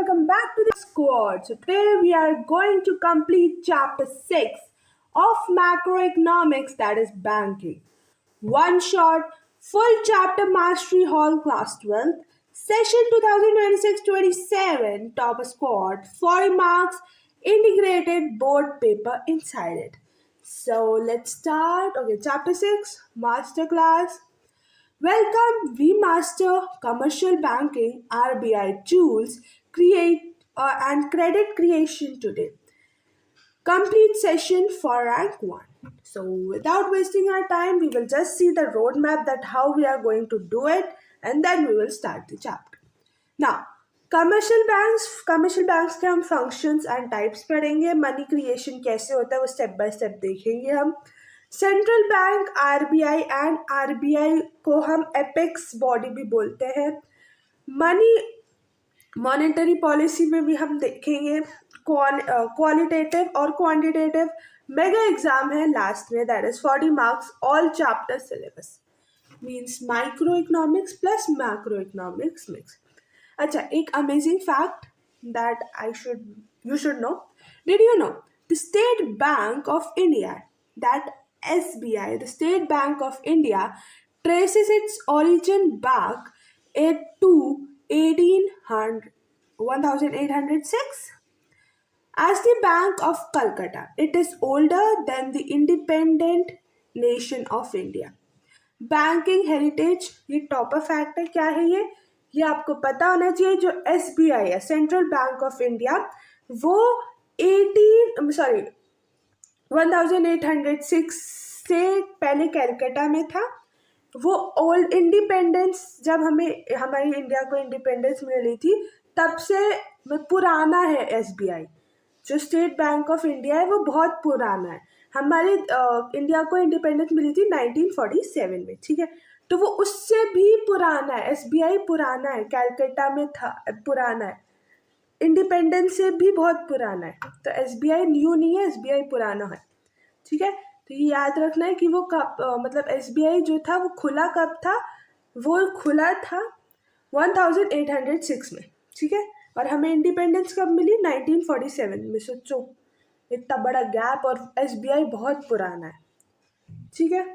welcome back to the squad. So today we are going to complete chapter 6 of macroeconomics, that is banking. One shot, full chapter mastery hall class 12th, session 2026-27, topper squad, 40 marks, integrated board paper inside it. So let's start. Okay, chapter 6, masterclass. Welcome, we master commercial banking, RBI tools, create and credit creation today. Complete session for rank 1. So without wasting our time, we will just see the roadmap that how we are going to do it, and then we will start the chapter. Now, commercial banks के हम functions and types पढ़ेंगे, money creation कैसे होता है वो step by step देखेंगे हम. Central bank RBI and RBI को हम एपेक्स बॉडी भी बोलते हैं. मनी मॉनेटरी पॉलिसी में भी हम देखेंगे. क्वालिटेटिव और क्वांटिटेटिव मेगा एग्जाम है लास्ट में, that is 40 marks all chapter syllabus, means micro economics plus macro economics mix. अच्छा, एक amazing fact that you should know. Did you know the State Bank of India, that SBI, the State Bank of India, traces its origin back to 1806 as the Bank of Calcutta. It is older than the independent nation of India. Banking heritage, ये topper fact है. क्या है ये आपको पता होना चाहिए. जो एसबीआई है, सेंट्रल बैंक ऑफ इंडिया, वो 1806 से पहले कलकत्ता में था. वो ओल्ड इंडिपेंडेंस, जब हमारी इंडिया को इंडिपेंडेंस मिली थी तब से पुराना है एसबीआई. जो स्टेट बैंक ऑफ इंडिया है वो बहुत पुराना है. हमारे इंडिया को इंडिपेंडेंस मिली थी 1947 में, ठीक है. तो वो उससे भी पुराना है. एसबीआई पुराना है, कलकत्ता में था, पुराना है. इंडिपेंडेंस से भी बहुत पुराना है. तो एसबीआई न्यू नहीं है, एसबीआई पुराना है, ठीक है. तो ये याद रखना है कि वो कब मतलब एसबीआई जो था वो खुला कब था. वो खुला था 1806 में, ठीक है. और हमें इंडिपेंडेंस कब मिली? 1947 में. सोचो इतना बड़ा गैप, और एसबीआई बहुत पुराना है, ठीक है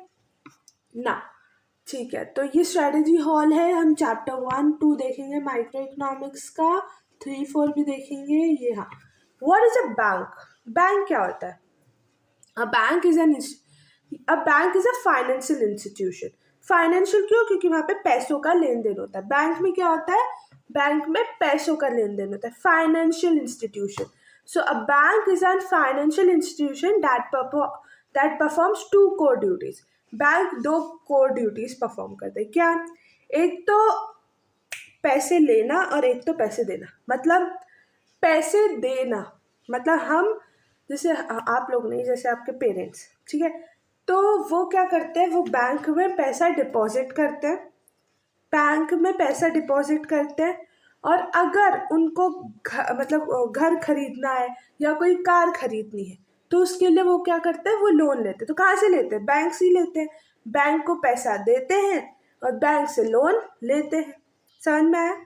ना. ठीक है, तो ये स्ट्रेटजी हॉल है. हम चैप्टर 1-2 देखेंगे माइक्रो इकोनॉमिक्स का, 3-4 भी देखेंगे. ये हाँ, what is a bank? Bank क्या होता है? A bank is a financial institution. Financial क्यों? क्योंकि वहाँ पे पैसों का लेन देन होता है. बैंक में क्या होता है? बैंक में पैसों का लेन देन होता है. Financial institution. So a bank is an financial institution that performs 2 core duties. Bank 2 core duties perform करते हैं. क्या? एक तो पैसे लेना और एक तो पैसे देना. मतलब पैसे देना मतलब हम, जैसे आप लोग नहीं, जैसे आपके पेरेंट्स, ठीक है, तो वो क्या करते हैं? वो बैंक में पैसा डिपॉजिट करते हैं. बैंक में पैसा डिपॉजिट करते हैं, और अगर उनको मतलब घर खरीदना है या कोई कार खरीदनी है तो उसके लिए वो क्या करते हैं? वो लोन लेते हैं. तो कहाँ से लेते हैं? बैंक से ही लेते हैं. बैंक को पैसा देते हैं और बैंक से लोन लेते हैं. समझ में आया?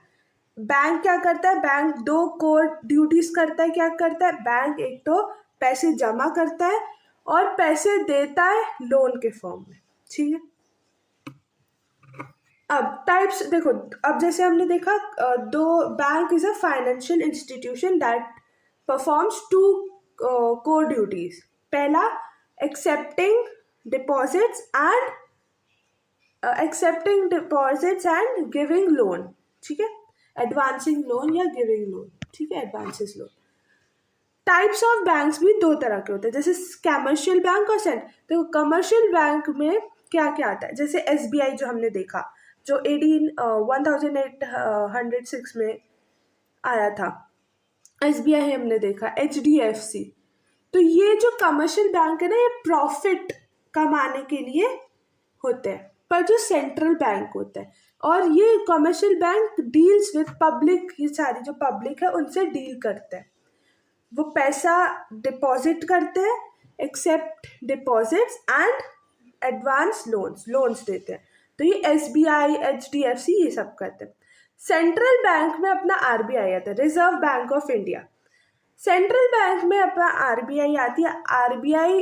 बैंक क्या करता है? बैंक 2 कोर ड्यूटीज करता है. क्या करता है बैंक? एक तो पैसे जमा करता है और पैसे देता है लोन के फॉर्म में, ठीक है. अब टाइप्स देखो. अब जैसे हमने देखा, bank is a financial institution that performs 2 core duties. पहला, accepting deposits and giving loan, ठीक है. एडवांसिंग लोन या गिविंग लोन, ठीक है, advances loan. Types of banks भी 2 तरह के होते हैं, जैसे कमर्शियल बैंक और सेंट. तो कमर्शियल बैंक में क्या क्या आता है? जैसे एसबीआई जो हमने देखा, जो 1806 में आया था. एसबीआई हमने देखा, एचडीएफसी. तो ये जो कमर्शियल बैंक है ना, ये प्रॉफिट कमाने के लिए होते हैं. पर जो सेंट्रल बैंक होता है, और ये commercial bank deals with public, ये सारी जो पब्लिक है उनसे डील करते हैं. वो पैसा डिपॉजिट करते हैं, accept deposits and advance loans देते हैं. तो ये एसबीआई, एचडीएफसी ये सब करते हैं. सेंट्रल बैंक में अपना आरबीआई आता है, reserve bank of India. Central bank में अपना आरबीआई आती है। आरबीआई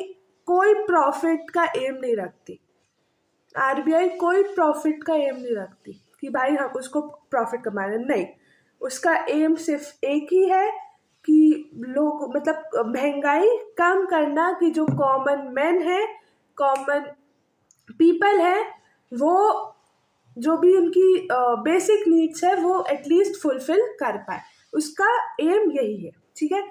कोई प्रॉफिट का एम नहीं रखती। आरबीआई कोई प्रॉफिट का एम नहीं रखती कि भाई हम उसको प्रॉफिट कमाना, नहीं। उसका एम सिर्फ एक ही है कि लोग मतलब महंगाई कम करना, कि जो कॉमन मैन है, कॉमन पीपल है, वो जो भी उनकी बेसिक नीड्स है वो एटलीस्ट फुलफिल कर पाए, उसका एम यही है। ठीक है,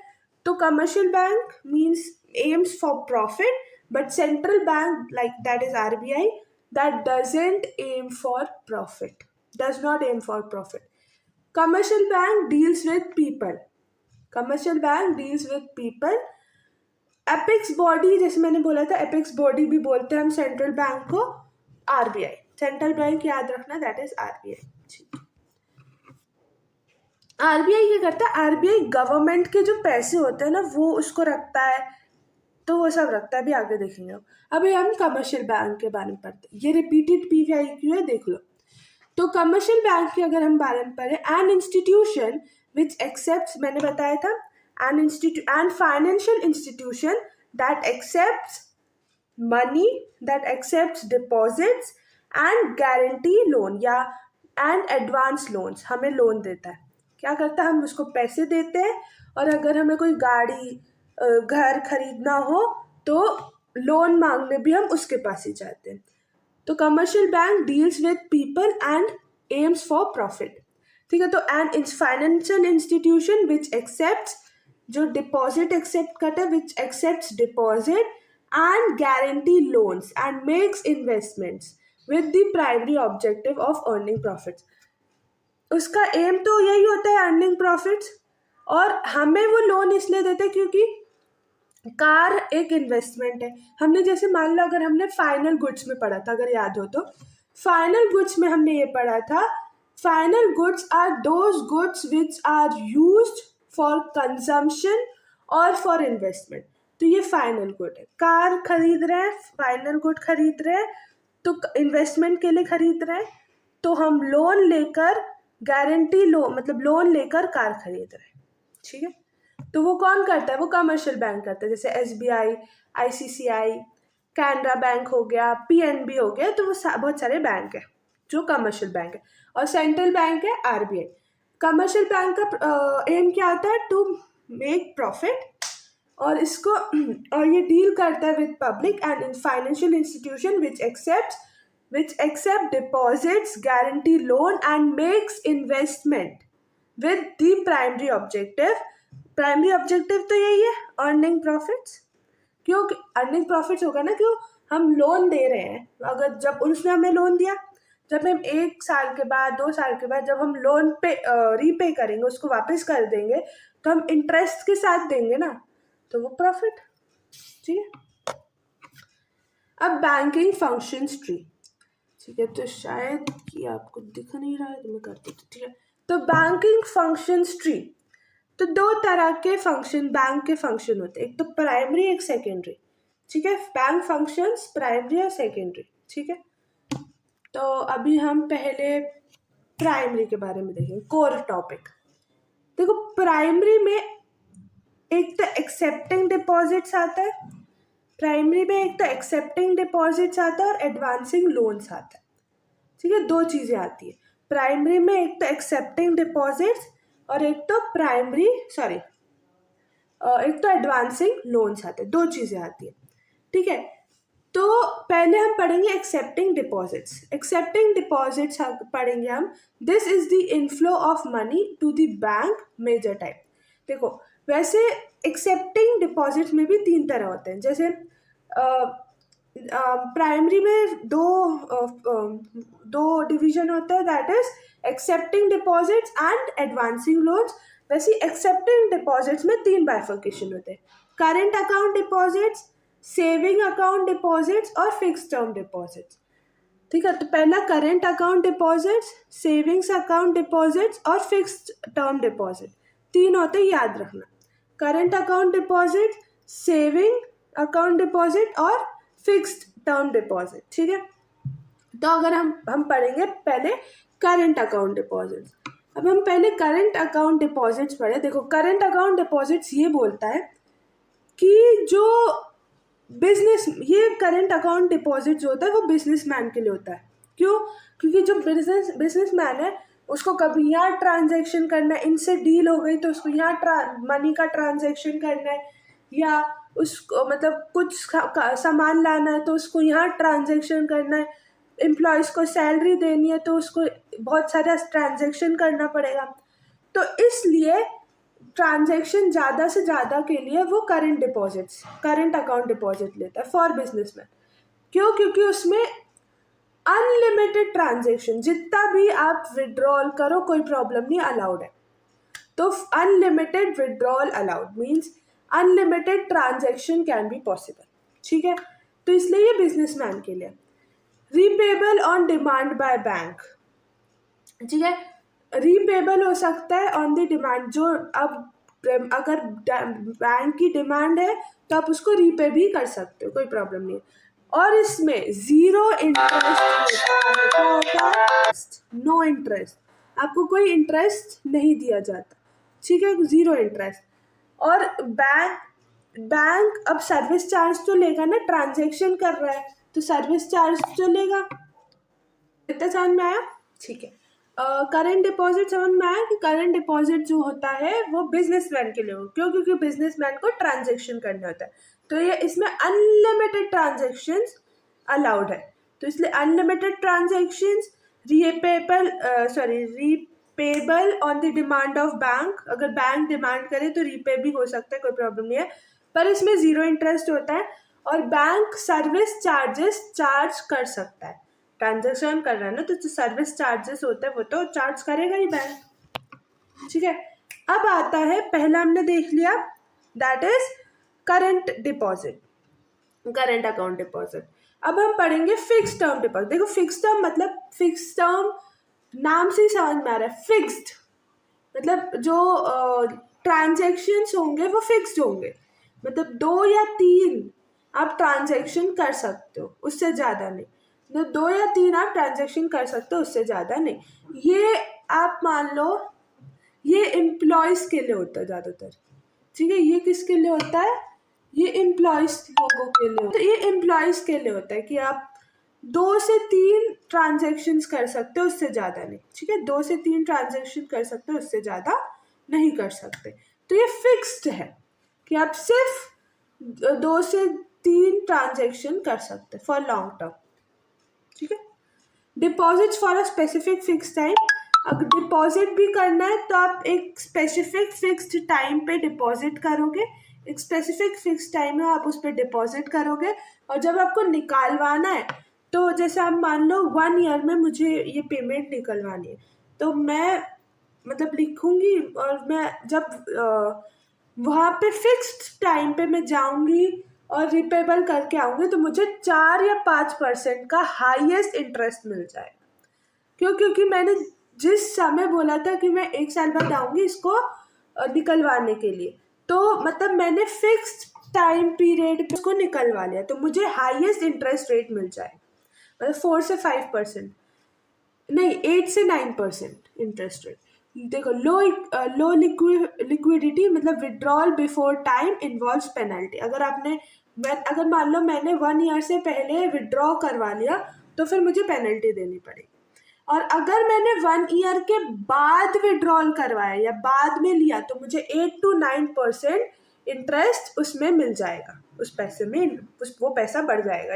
तो commercial bank means AIIMS for profit, but central bank like that is RBI that doesn't aim for profit, does not aim for profit. Commercial bank deals with people. Commercial bank deals with people. Apex body, जैसे मैंने बोला था, epics body भी बोलते हैं हम central bank को, RBI. Central bank याद रखना, दैट इज आरबीआई। आरबीआई क्या करता है? आरबीआई गवर्नमेंट के जो पैसे होते हैं ना वो उसको रखता है, तो वो सब रखता है, अभी आगे देखेंगे। अभी हम कमर्शियल बैंक के बारे में पढ़ते हैं। ये रिपीटेड पीवीआईक्यू है, देख लो। तो कमर्शियल बैंक के अगर हम बारे में पढ़े, एन इंस्टीट्यूशन विच एक्सेप्ट्स, मैंने बताया था, an financial institution that accepts money, that accepts deposits and guarantee loan या एंड एडवांस लोन्स, हमें लोन देता है। क्या करता है? हम उसको पैसे देते हैं, और अगर हमें कोई गाड़ी घर खरीदना हो तो लोन मांगने भी हम उसके पास ही जाते हैं। तो commercial bank deals with people and aims for profit. ठीक है, तो and financial institution which accepts, जो डिपॉजिट एक्सेप्ट करता है, which accepts deposit and guarantee loans and makes investments with the primary objective of earning profits. उसका aim तो यही होता है, अर्निंग प्रॉफिट्स, और हमें वो लोन इसलिए देते हैं क्योंकि कार एक इन्वेस्टमेंट है। हमने जैसे मान लो अगर हमने फाइनल गुड्स में पढ़ा था, अगर याद हो तो, फाइनल गुड्स में हमने ये पढ़ा था, final goods are those goods which are used for consumption और फॉर इन्वेस्टमेंट। तो ये फाइनल गुड है। कार खरीद रहे हैं, फाइनल गुड खरीद रहे हैं, तो इन्वेस्टमेंट के लिए खरीद रहे हैं, तो हम लोन लेकर, गारंटी लोन मतलब लोन लेकर कार खरीद रहे हैं। ठीक है, तो वो कौन करता है? वो कमर्शियल बैंक करता है, जैसे एसबीआई, आईसीसीआई, कैनरा बैंक हो गया, पीएनबी हो गया, तो वो बहुत सारे बैंक है जो कमर्शियल बैंक है। और सेंट्रल बैंक है आरबीआई। कमर्शियल बैंक का एम क्या होता है? टू मेक प्रॉफिट, और इसको और ये डील करता है with public and in financial institution which accept deposits, guarantee loan and makes investment with the primary objective. Primary objective तो यही है, अर्निंग प्रॉफिट्स। क्यों अर्निंग प्रॉफिट्स होगा ना? क्यों? हम लोन दे रहे हैं, अगर जब उसने हमें लोन दिया, जब हम 1 साल के बाद, 2 साल के बाद जब हम लोन पे रीपे करेंगे, उसको वापस कर देंगे, तो हम इंटरेस्ट के साथ देंगे ना, तो वो प्रॉफिट। ठीक है, अब बैंकिंग फंक्शंस ट्री। ठीक है, तो शायद कि आपको दिख नहीं रहा है, तो मैं कर देती हूँ। ठीक है, तो बैंकिंग फंक्शंस ट्री, तो 2 तरह के फंक्शन, बैंक के फंक्शन होते हैं, एक तो प्राइमरी, एक सेकेंडरी। ठीक है, बैंक फंक्शंस प्राइमरी और सेकेंडरी। ठीक है, तो अभी हम पहले प्राइमरी के बारे में देखेंगे, कोर टॉपिक। देखो, प्राइमरी में एक तो एक्सेप्टिंग डिपॉजिट्स आता है, प्राइमरी में एक तो एक्सेप्टिंग डिपॉजिट्स आता है और एडवांसिंग लोन्स आता है। ठीक है, 2 चीज़ें आती है प्राइमरी में, एक तो एक्सेप्टिंग डिपॉजिट्स और एक तो एक तो एडवांसिंग लोन्स आते हैं, 2 चीज़ें आती है। ठीक है, तो पहले हम पढ़ेंगे एक्सेप्टिंग डिपॉजिट्स। एक्सेप्टिंग डिपॉजिट्स पढ़ेंगे हम। This is the inflow of money to the bank, major type. देखो, वैसे एक्सेप्टिंग डिपॉजिट्स में भी 3 तरह होते हैं। जैसे प्राइमरी में दो डिवीजन होता है, that is accepting deposits and advancing loans. वैसे एक्सेप्टिंग डिपॉजिट्स में 3 बाइफर्केशन होते हैं, current account deposits, saving account deposits और फिक्स टर्म डिपॉजिट्स। ठीक है, तो पहला current account deposits, savings account deposits और फिक्स्ड टर्म डिपॉजिट, 3 होते हैं, याद रखना। Current account deposit, saving account deposit और फिक्स्ड टर्म डिपॉजिट। ठीक है, तो अगर हम पढ़ेंगे पहले करंट अकाउंट डिपॉजिट। अब हम पहले करंट अकाउंट डिपॉजिट्स पढ़े। देखो, करंट अकाउंट डिपॉजिट्स ये बोलता है कि जो बिजनेस, ये करंट अकाउंट डिपॉजिट जो होता है वो बिजनेसमैन के लिए होता है। क्यों? क्योंकि जो बिजनेसमैन है उसको कभी यहाँ ट्रांजैक्शन करना है, इनसे डील हो गई तो उसको यहाँ मनी का ट्रांजैक्शन करना है, या उसको मतलब कुछ सामान लाना है तो उसको यहाँ ट्रांजैक्शन करना है, एम्प्लॉयज़ को सैलरी देनी है तो उसको बहुत सारा ट्रांजैक्शन करना पड़ेगा। तो इसलिए ट्रांजैक्शन ज़्यादा से ज़्यादा के लिए वो करंट अकाउंट डिपॉजिट लेता है फॉर बिजनेसमैन। क्यों? क्योंकि उसमें अनलिमिटेड ट्रांजैक्शन, जितना भी आप विड्रॉल करो कोई प्रॉब्लम नहीं, अलाउड है। तो unlimited withdrawal allowed means unlimited transaction can be possible. ठीक है, तो इसलिए ये बिजनेसमैन के लिए। Repayable on demand by bank. ठीक है, रीपेबल हो सकता है ऑन द डिमांड। जो अब अगर बैंक की डिमांड है तो आप उसको रीपे भी कर सकते हो, कोई प्रॉब्लम नहीं। और इसमें जीरो इंटरेस्ट होता है, नो इंटरेस्ट, आपको कोई इंटरेस्ट नहीं दिया जाता। ठीक है, जीरो इंटरेस्ट। और बैंक अब सर्विस चार्ज तो लेगा ना, ट्रांजैक्शन कर रहा है तो सर्विस चार्ज तो लेगा। इतना समझ में आया? ठीक है। करंट डिपॉजिट समझ में आया कि करंट डिपॉजिट जो होता है वो बिजनेसमैन के लिए हो। क्यों? क्योंकि बिजनेसमैन को ट्रांजैक्शन करना होता है, तो ये इसमें अनलिमिटेड ट्रांजैक्शंस अलाउड है। तो इसलिए unlimited transactions, repayable on the demand of bank. अगर बैंक डिमांड करे तो रीपे भी हो सकता है, कोई प्रॉब्लम नहीं है, पर इसमें जीरो इंटरेस्ट होता है। और बैंक सर्विस चार्जेस चार्ज कर सकता है। ट्रांजेक्शन कर रहा है ना, तो जो सर्विस चार्जेस होते हैं वो तो चार्ज करेगा ही बैंक। ठीक है, अब आता है, पहला हमने देख लिया, that is current deposit, current account deposit. अब हम पढ़ेंगे फिक्स टर्म डिपॉजिट। देखो, फिक्स टर्म मतलब, फिक्स टर्म नाम से ही समझ में आ रहा है, फिक्स्ड मतलब जो ट्रांजेक्शन्स होंगे वो फिक्स्ड होंगे। मतलब 2 या 3 आप ट्रांजेक्शन कर सकते हो, उससे ज़्यादा नहीं। तो 2 या 3 आप ट्रांजेक्शन कर सकते हो, उससे ज़्यादा नहीं। ये आप मान लो, ये एम्प्लॉयज़ के लिए होता है ज़्यादातर। ठीक है, ये किसके लिए होता है? ये एम्प्लॉयज़ लोगों के लिए होता है। तो ये एम्प्लॉयज़ के लिए होता है कि आप 2 से 3 ट्रांजेक्शन्स कर सकते हो, उससे ज़्यादा नहीं। ठीक है, 2 से 3 ट्रांजेक्शन कर सकते हो, उससे ज़्यादा नहीं कर सकते। तो ये फिक्स्ड है कि आप सिर्फ 2 से 3 ट्रांजेक्शन कर सकते फॉर लॉन्ग टर्म। ठीक है, deposits for a specific fix time. अगर डिपॉजिट भी करना है तो आप एक स्पेसिफिक फिक्स्ड टाइम पे डिपॉजिट करोगे, एक स्पेसिफिक फिक्स टाइम है, आप उस पर डिपॉजिट करोगे। और जब आपको निकालवाना है, तो जैसे आप मान लो 1 ईयर में मुझे ये पेमेंट निकलवानी है, तो मैं मतलब लिखूंगी, और मैं जब वहाँ पे फिक्स्ड टाइम पे मैं जाऊंगी और रिपेबल करके आऊंगी, तो मुझे 4 या 5% का हाईएस्ट इंटरेस्ट मिल जाएगा। क्यों? क्योंकि मैंने जिस समय बोला था कि मैं 1 साल बाद आऊंगी इसको निकलवाने के लिए, तो मतलब मैंने फिक्स्ड टाइम पीरियड पे उसको निकलवा लिया, तो मुझे हाईएस्ट इंटरेस्ट रेट मिल जाएगा। मतलब 4 से 5%, नहीं 8 से 9% इंटरेस्ट रेट। देखो, लो लिक्विडिटी मतलब withdrawal before time involves penalty. अगर मान लो मैंने 1 ईयर से पहले विड्रॉ करवा लिया, तो फिर मुझे पेनल्टी देनी पड़ेगी। और अगर मैंने 1 ईयर के बाद विड्रॉल करवाया या बाद में लिया, तो मुझे 8 to 9% इंटरेस्ट उसमें मिल जाएगा, उस पैसे में वो पैसा बढ़ जाएगा,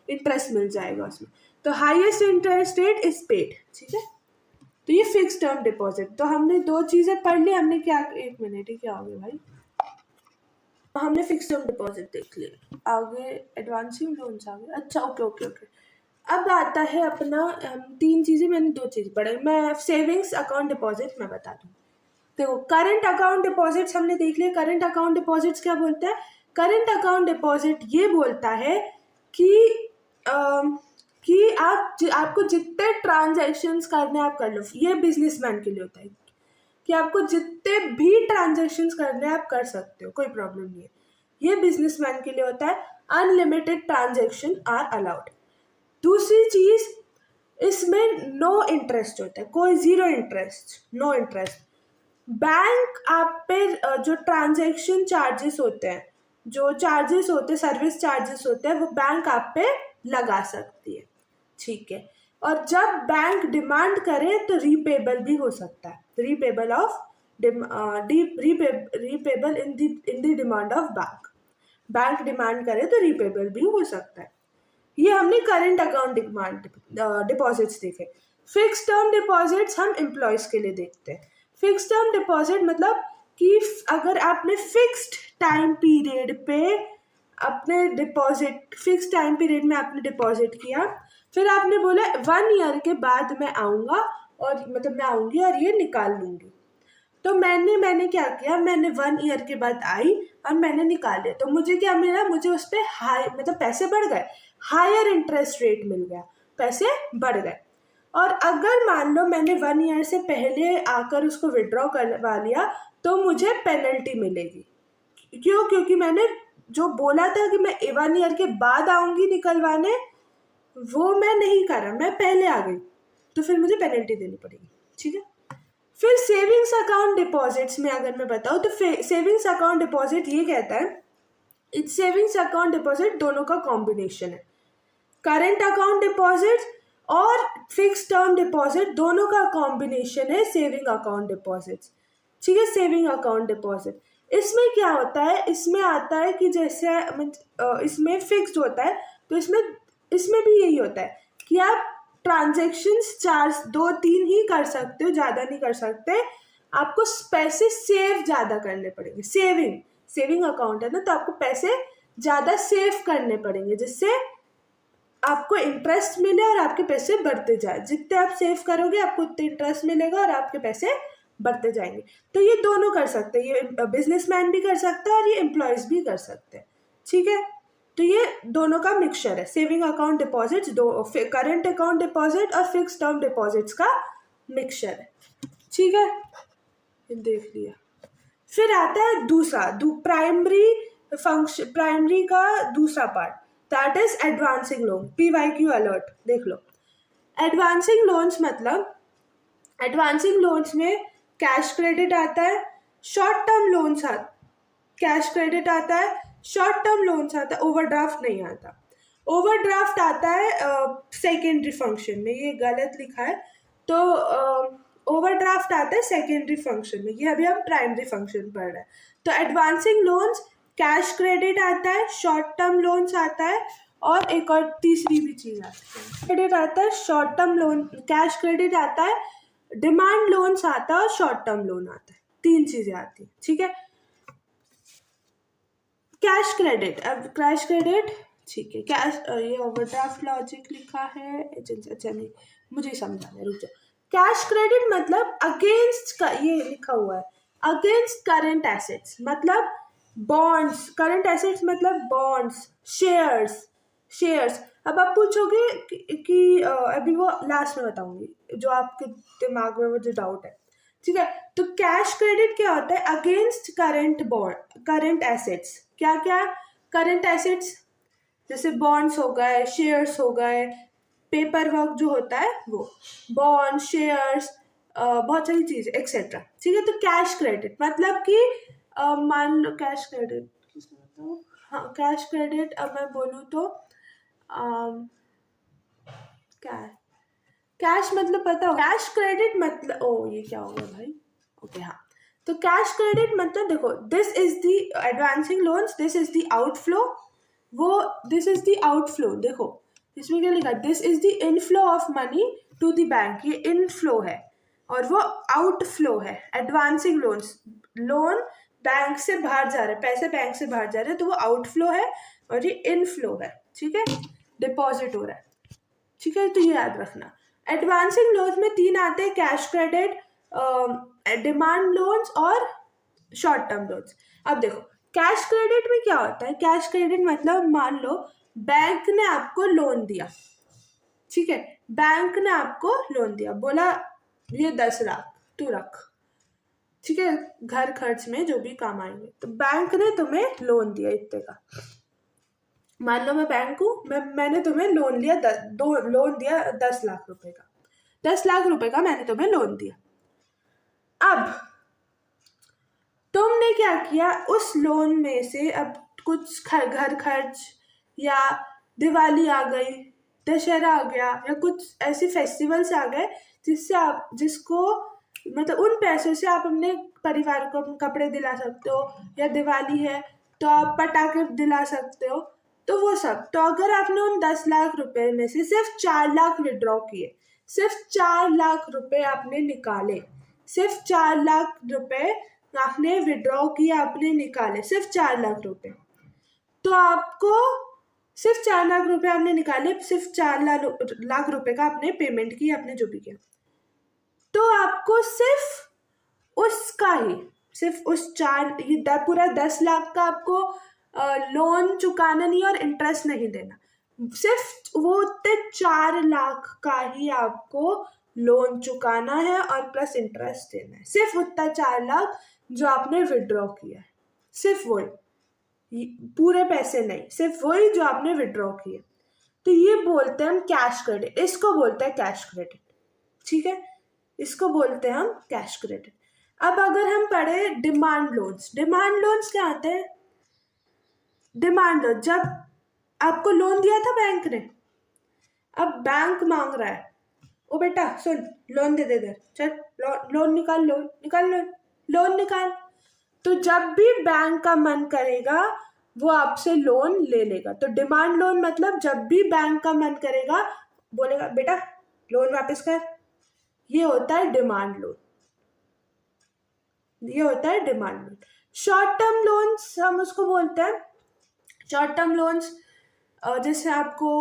इंटरेस्ट मिल जाएगा उसमें। तो highest interest rate is paid. ठीक है, तो ये फिक्स टर्म डिपॉजिट। तो हमने 2 चीजें पढ़ ली। हमने क्या, 1 मिनट ही, क्या हो गया भाई, हमने फिक्स टर्म डिपॉजिट देख लिया, आगे एडवांसिंग लोन्स आ गए। अच्छा, ओके ओके ओके। अब आता है अपना 3 चीज़ें, मैंने 2 चीज़ पढ़ी। मैं सेविंग्स अकाउंट डिपॉजिट मैं बता दूँ। देखो, करंट अकाउंट डिपॉजिट्स हमने देख लिया। करंट अकाउंट डिपॉजिट्स क्या बोलता है? करंट अकाउंट डिपॉजिट ये बोलता है कि आपको जितने ट्रांजैक्शंस करने आप कर लो। ये बिजनेसमैन के लिए होता है कि आपको जितने भी ट्रांजैक्शंस करने आप कर सकते हो, कोई प्रॉब्लम नहीं है। ये बिजनेसमैन के लिए होता है। Unlimited transaction are allowed. दूसरी चीज, इसमें नो इंटरेस्ट होता है, कोई zero interest, no interest. Bank आप पे जो ट्रांजैक्शन चार्जेस होते हैं, जो चार्जेस होते हैं, सर्विस चार्जेस होते हैं, वो बैंक आप पे लगा सकती है, ठीक है। और जब बैंक डिमांड करे तो रीपेबल भी हो सकता है, repayable of repayable in the demand of bank. Bank demand करे तो रीपेबल भी हो सकता है। ये हमने करंट अकाउंट डिमांड डिपॉजिट्स देखे। फिक्स टर्म डिपॉजिट्स हम एम्प्लॉयज के लिए देखते हैं। फिक्स टर्म डिपॉजिट मतलब कि अगर आपने फिक्स्ड टाइम पीरियड पे अपने डिपॉजिट, फिक्स टाइम पीरियड में आपने डिपॉजिट किया, फिर आपने बोला 1 ईयर के बाद मैं आऊँगा और मतलब मैं आऊँगी और ये निकाल लूँगी। तो मैंने क्या किया, मैंने 1 ईयर के बाद आई और मैंने निकाल लिया, तो मुझे क्या मिला, मुझे उस पर हाई मतलब पैसे बढ़ गए, हायर इंटरेस्ट रेट मिल गया, पैसे बढ़ गए। और अगर मान लो मैंने 1 ईयर से पहले आकर उसको विड्रॉ करवा लिया तो मुझे पेनल्टी मिलेगी। क्यों? क्योंकि मैंने जो बोला था कि मैं 1 ईयर के बाद आऊँगी निकलवाने, वो मैं नहीं करा, मैं पहले आ गई, तो फिर मुझे पेनल्टी देनी पड़ेगी, ठीक है। फिर सेविंग्स अकाउंट डिपॉजिट्स में अगर मैं बताऊँ तो सेविंग्स अकाउंट डिपॉजिट ये कहता है, इस सेविंग्स अकाउंट डिपॉजिट दोनों का कॉम्बिनेशन है। करंट अकाउंट डिपॉजिट और फिक्स टर्म डिपॉजिट दोनों का कॉम्बिनेशन है सेविंग अकाउंट डिपॉजिट्स, ठीक है। सेविंग अकाउंट डिपॉजिट इसमें क्या होता है, इसमें आता है कि जैसे इसमें फिक्स्ड होता है, तो इसमें भी यही होता है कि आप ट्रांजेक्शन्स 4 2 3 ही कर सकते हो, ज़्यादा नहीं कर सकते। आपको पैसे सेव ज़्यादा करने पड़ेंगे, सेविंग अकाउंट है ना, तो आपको पैसे ज़्यादा सेव करने पड़ेंगे जिससे आपको इंटरेस्ट मिले और आपके पैसे बढ़ते जाए। जितने आप सेव करोगे आपको उतने इंटरेस्ट मिलेगा और आपके पैसे बढ़ते जाएंगे। तो ये दोनों कर सकते हैं, ये बिजनेसमैन भी कर सकता है और ये एम्प्लॉयज़ भी कर सकते हैं, ठीक है। तो ये दोनों का मिक्सचर है, सेविंग अकाउंट डिपॉजिट्स, दो करंट अकाउंट डिपॉजिट और फिक्स टर्म डिपॉजिट्स का मिक्सचर है, ठीक है। देख लिया। फिर आता है दूसरा प्राइमरी का दूसरा part, that is advancing loan. PYQ alert देख लो। एडवांसिंग लोन्स मतलब, एडवांसिंग लोन्स में कैश क्रेडिट आता है, short term loans cash credit आता है, शॉर्ट टर्म लोन्स आता है, ओवरड्राफ्ट नहीं आता। ओवरड्राफ्ट आता है सेकेंडरी फंक्शन में, ये गलत लिखा है, तो ओवरड्राफ्ट आता है सेकेंडरी फंक्शन में, ये अभी हम प्राइमरी फंक्शन पढ़ रहे हैं। तो एडवांसिंग लोन्स कैश क्रेडिट आता है, शॉर्ट टर्म लोन्स आता है, और एक और तीसरी भी चीज़ आती है, क्रेडिट आता है, short term loan, cash credit आता है, डिमांड लोन्स आता है और शॉर्ट टर्म लोन आता है, 3 चीज़ें आती हैं, ठीक है। कैश क्रेडिट, अब कैश क्रेडिट, ठीक है, कैश ये ओवरड्राफ्ट लॉजिक लिखा है, अच्छा नहीं मुझे समझाना है, रुक जाओ। कैश क्रेडिट मतलब अगेंस्ट का, ये लिखा हुआ है अगेंस्ट करंट एसेट्स, मतलब बॉन्ड्स, करंट एसेट्स मतलब बॉन्ड्स, शेयर्स। अब आप पूछोगे कि अभी वो लास्ट में बताऊंगी, जो आपके दिमाग में वो जो डाउट है, ठीक है। तो कैश क्रेडिट क्या होता है, अगेंस्ट करंट एसेट्स। क्या क्या करंट एसेट्स, जैसे बॉन्ड्स हो गए, शेयर्स हो गए, पेपर वर्क जो होता है वो, बॉन्ड, शेयर्स, बहुत सारी चीज एक्सेट्रा, ठीक है। तो कैश क्रेडिट मतलब कि मान लो कैश क्रेडिट, हाँ कैश क्रेडिट, अब मैं बोलूँ तो क्या है कैश मतलब, पता हो कैश क्रेडिट मतलब, ओ ये क्या होगा भाई, ओके हाँ। तो कैश क्रेडिट मतलब देखो, this is the advancing loans, this is the outflow, वो दिस इज द आउटफ्लो, देखो इसमें क्या लिखा, this is the inflow of money to the bank, ये इनफ्लो है और वो आउटफ्लो है। एडवांसिंग लोन्स, लोन बैंक से बाहर जा रहे हैं, पैसे बैंक से बाहर जा रहे हैं, तो वो आउटफ्लो है और ये इनफ्लो है, ठीक है, डिपॉजिट हो रहा है, ठीक है। तो ये याद रखना। एडवांसिंग लोन्स में 3 आते हैं, कैश क्रेडिट, डिमांड लोन्स और शॉर्ट टर्म लोन्स। अब देखो कैश क्रेडिट में क्या होता है, कैश क्रेडिट मतलब मान लो बैंक ने आपको लोन दिया, ठीक है, बैंक ने आपको लोन दिया, बोला ये 10 लाख तू रख, ठीक है, घर खर्च में जो भी काम आएंगे, तो बैंक ने तुम्हें लोन दिया इतने का। मान लो मैं बैंक हूँ, मैंने तुम्हें लोन लिया लोन दिया 10 लाख रुपए का, 10 लाख रुपए का मैंने तुम्हें लोन दिया। अब तुमने क्या किया, उस लोन में से अब कुछ घर खर्च या दिवाली आ गई, दशहरा आ गया, या कुछ ऐसे फेस्टिवल्स आ गए जिसको मतलब उन पैसों से आप अपने परिवार को कपड़े दिला सकते हो, या दिवाली है तो आप पटाखे दिला सकते हो, तो वो सब। तो अगर आपने उन 10 लाख रुपए में से सिर्फ 4 लाख विड्रॉ किए, सिर्फ 4 लाख रुपए आपने निकाले, सिर्फ 4 लाख रुपए आपने विड्रॉ किया, आपने निकाले सिर्फ 4 लाख रुपए, तो आपको सिर्फ 4 लाख रुपए आपने निकाले, सिर्फ 4 लाख रुपए का आपने पेमेंट की, आपने जो भी किया, तो आपको सिर्फ उसका ही, सिर्फ उस पूरा 10 लाख का आपको लोन चुकाना नहीं और इंटरेस्ट नहीं देना, सिर्फ वो उतने 4 लाख का ही आपको लोन चुकाना है और प्लस इंटरेस्ट देना है, सिर्फ उतना 4 लाख जो आपने विड्रॉ किया है, सिर्फ वही, पूरे पैसे नहीं, सिर्फ वही जो आपने विड्रॉ किए। तो ये बोलते हैं हम कैश क्रेडिट, इसको बोलते हैं कैश क्रेडिट, ठीक है, इसको बोलते हैं हम कैश क्रेडिट। अब अगर हम पढ़े डिमांड लोन्स, डिमांड लोन्स क्या आते हैं? डिमांड लोन, जब आपको लोन दिया था बैंक ने, अब बैंक मांग रहा है, ओ बेटा सुन, लोन दे दे, चल लोन निकाल, लोन निकाल। तो जब भी बैंक का मन करेगा वो आपसे लोन ले लेगा। तो डिमांड लोन मतलब जब भी बैंक का मन करेगा बोलेगा बेटा लोन वापस कर, ये होता है डिमांड लोन, ये होता है demand loan. Short term loans हम उसको बोलते हैं, शॉर्ट टर्म लोन्स जैसे आपको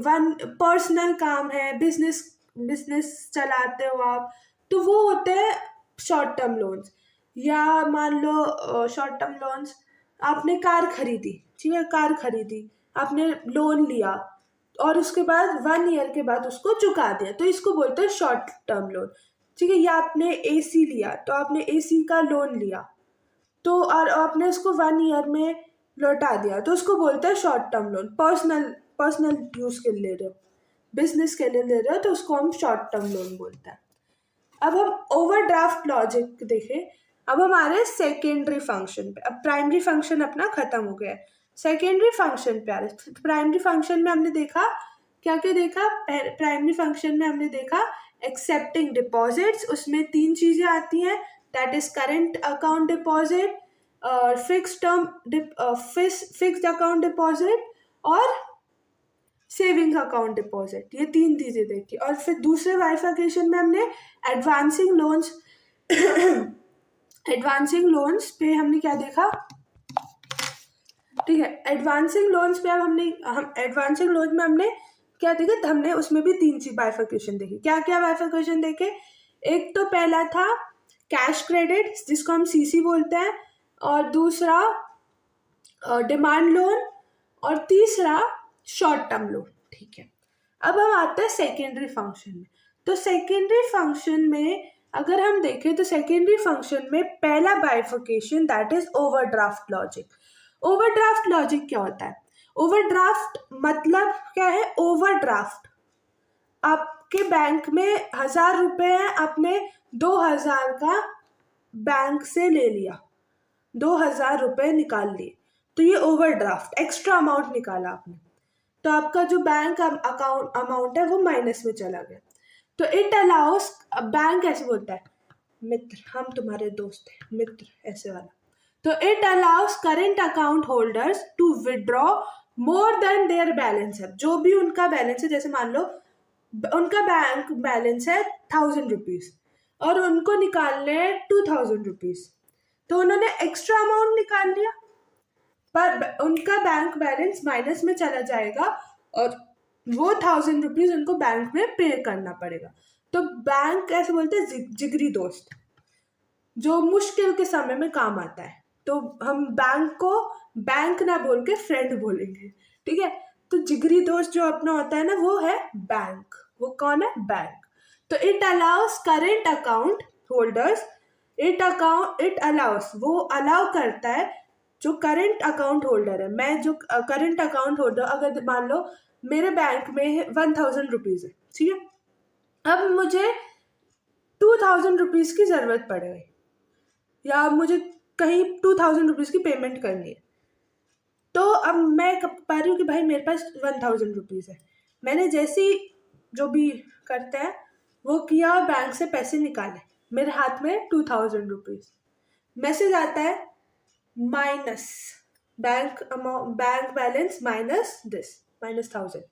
वन पर्सनल काम है, बिजनेस चलाते हो आप, तो वो होते हैं शॉर्ट टर्म लोन्स। या मान लो शॉर्ट टर्म लोन्स, आपने कार खरीदी, ठीक है, कार खरीदी, आपने लोन लिया और उसके बाद 1 ईयर के बाद उसको चुका दिया, तो इसको बोलते हैं शॉर्ट टर्म लोन, ठीक है। या आपने एसी लिया, तो आपने एसी का लोन लिया, तो और आपने उसको 1 ईयर में लौटा दिया, तो उसको बोलते हैं short term loan. Personal use के लिए ले रहे हो, बिजनेस के लिए ले रहे हो, तो उसको हम शॉर्ट टर्म लोन बोलते हैं। अब हम ओवरड्राफ्ट लॉजिक देखें, अब हमारे सेकेंडरी फंक्शन पे, अब प्राइमरी फंक्शन अपना खत्म हो गया है, सेकेंडरी फंक्शन पे आ रहे। प्राइमरी फंक्शन में हमने देखा क्या क्या देखा, प्राइमरी फंक्शन में हमने देखा एक्सेप्टिंग डिपॉजिट्स, उसमें 3 चीजें आती हैं, that is current account deposit, fixed account deposit और सेविंग्स अकाउंट डिपॉजिट, ये 3 चीजें देखी। और फिर दूसरे बाइफर्केशन में हमने एडवांसिंग लोन्स एडवांसिंग लोन्स पे हमने क्या देखा, ठीक है, एडवांसिंग लोन्स पे अब हम एडवांसिंग लोन्स में हमने क्या देखा, हमने उसमें भी 3 चीज बाइफर्केशन देखी। क्या क्या बाइफर्केशन देखे, एक तो पहला था कैश क्रेडिट जिसको हम सीसी बोलते हैं, और दूसरा डिमांड लोन, और तीसरा शॉर्ट टर्म लोन, ठीक है। अब हम आते हैं सेकेंडरी फंक्शन में। तो सेकेंडरी फंक्शन में अगर हम देखें तो सेकेंडरी फंक्शन में पहला bifurcation that is overdraft logic. Overdraft logic क्या होता है, ओवरड्राफ्ट मतलब क्या है, ओवरड्राफ्ट, आपके बैंक में 1000 रुपए है, आपने 2000 का बैंक से ले लिया, 2000 रुपए निकाल लिए, तो ये ओवरड्राफ्ट, एक्स्ट्रा अमाउंट निकाला आपने, तो आपका जो बैंक अकाउंट अमाउंट है वो माइनस में चला गया। तो इट अलाउस, बैंक ऐसे बोलता है मित्र, हम तुम्हारे दोस्त हैं मित्र, ऐसे वाला। तो it allows current account holders to withdraw more than their balance है, जो भी उनका बैलेंस है, जैसे मान लो उनका बैंक बैलेंस है 1000 रुपीज और उनको निकालने 2000 रुपीज, तो उन्होंने एक्स्ट्रा अमाउंट निकाल लिया, पर उनका बैंक बैलेंस माइनस में चला जाएगा और वो 1000 रुपीज उनको बैंक में पे करना पड़ेगा। तो बैंक ऐसे बोलते हैं जिगरी दोस्त, जो मुश्किल के समय में काम आता है, तो हम बैंक को बैंक ना बोल के फ्रेंड बोलेंगे, ठीक है। तो जिगरी दोस्त जो अपना होता है ना, वो है बैंक। वो कौन है, बैंक। तो it allows current account holders, it allow us, वो अलाउ करता है जो करंट अकाउंट होल्डर है, मैं जो करंट अकाउंट होल्डर, अगर मान लो मेरे बैंक में 1000 रुपीज़ है, ठीक है, अब मुझे 2000 रुपीज़ की ज़रूरत पड़ गई, या मुझे कहीं 2000 रुपीज़ की पेमेंट करनी है, तो अब मैं कब पा रही हूँ कि भाई मेरे पास 1000 रुपीज़ है, मैंने जैसी जो भी करते हैं वो किया, बैंक से पैसे निकाले, मेरे हाथ में 2000 रुपीज़, मैसेज आता है minus bank balance minus this, -1000,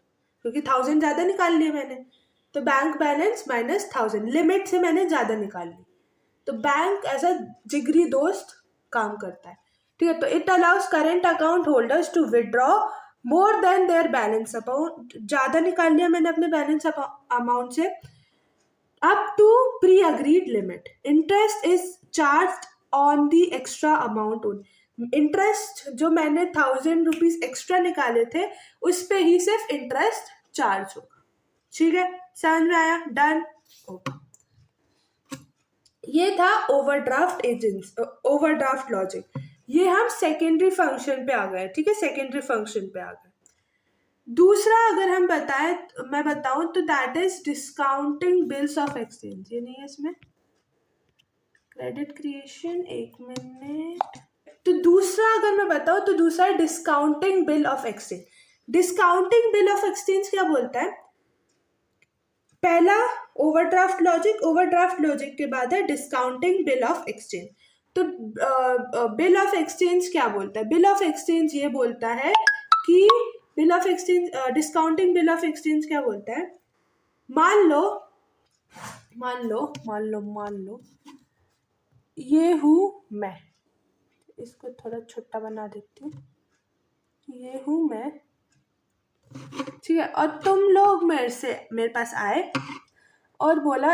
क्योंकि 1000 ज़्यादा निकाल लिए मैंने, तो बैंक बैलेंस -1000, लिमिट से मैंने ज़्यादा निकाल ली। तो बैंक एज अ जिगरी दोस्त काम करता है, ठीक है। तो it allows current account holders to withdraw more than their balance amount, ज़्यादा निकाल लिया मैंने अपने बैलेंस अमाउंट से, up to pre agreed limit, interest is charge on the extra amount only, interest जो मैंने 1000 रुपीज़ एक्स्ट्रा निकाले थे उस पे ही सिर्फ इंटरेस्ट चार्ज होगा, ठीक है, समझ में आया, डन। ये था ओवरड्राफ्ट एजेंट्स, ओवरड्राफ्ट लॉजिक। ये हम सेकेंडरी फंक्शन पे आ गए, ठीक है, सेकेंडरी फंक्शन पे आ गए। दूसरा अगर हम मैं बताऊं तो that is discounting bills of exchange, ये नहीं है इसमें, क्रेडिट क्रिएशन, एक मिनट। तो दूसरा अगर मैं बताऊं तो दूसरा है discounting bill of exchange. Discounting bill of exchange क्या बोलता है? पहला ओवरड्राफ्ट लॉजिक, ओवरड्राफ्ट लॉजिक के बाद है डिस्काउंटिंग बिल ऑफ एक्सचेंज। तो बिल ऑफ एक्सचेंज क्या बोलता है? बिल ऑफ एक्सचेंज ये बोलता है कि bill of exchange, discounting bill of exchange क्या बोलता है, मान लो मान लो मान लो मान लो ये हूँ मैं, इसको थोड़ा छोटा बना देती हूँ, ये हूँ मैं, ठीक है, और तुम लोग मेरे पास आए और बोला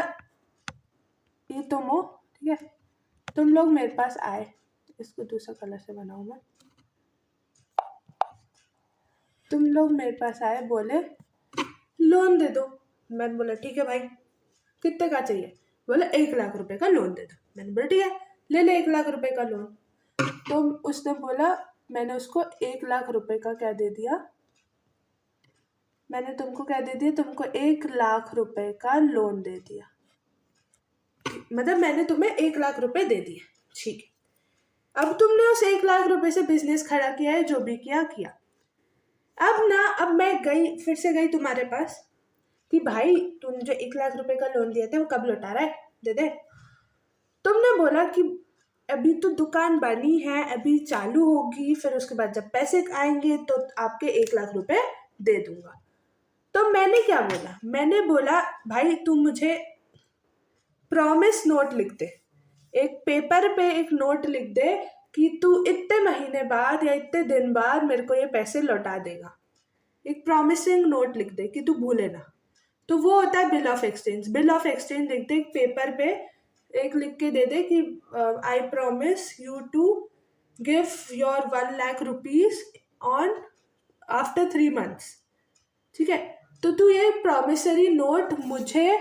ये तुम हो, ठीक है, तुम लोग मेरे पास आए, इसको दूसरा कलर से बनाऊँ मैं, तुम लोग मेरे पास आए, बोले लोन दे दो, मैंने बोला ठीक है भाई, कितने का चाहिए? बोले 1 लाख रुपए का लोन दे दो, मैंने बोला ठीक है, ले ले 1 लाख रुपए का लोन। तो उसने बोला, मैंने उसको 1 लाख रुपए का क्या दे दिया, मैंने तुमको क्या दे दिया, तुमको 1 लाख रुपए का लोन दे दिया, मतलब मैंने तुम्हें 1 लाख रुपए दे दिए, ठीक है। अब तुमने उस 1 लाख रुपए से बिजनेस खड़ा किया है, जो भी किया। अब मैं गई, फिर से गई तुम्हारे पास कि भाई तुम जो 1 लाख रुपए का लोन दिया था वो कब लौटा रहा है, दे दे। तुमने बोला कि अभी तो दुकान बनी है, अभी चालू होगी, फिर उसके बाद जब पैसे आएंगे तो आपके 1 लाख रुपए दे दूंगा। तो मैंने क्या बोला, मैंने बोला भाई तुम मुझे प्रॉमिस नोट लिख दे, एक पेपर पे एक नोट लिख दे कि तू इतने महीने बाद या इतने दिन बाद मेरे को ये पैसे लौटा देगा, एक प्रॉमिसिंग नोट लिख दे कि तू भूले ना। तो वो होता है bill of exchange. Bill of exchange लिख दे, एक पेपर पे एक लिख के दे दे कि I promise you to give your 1 lakh rupees on after 3 months, ठीक है। तो तू ये प्रॉमिसरी नोट मुझे,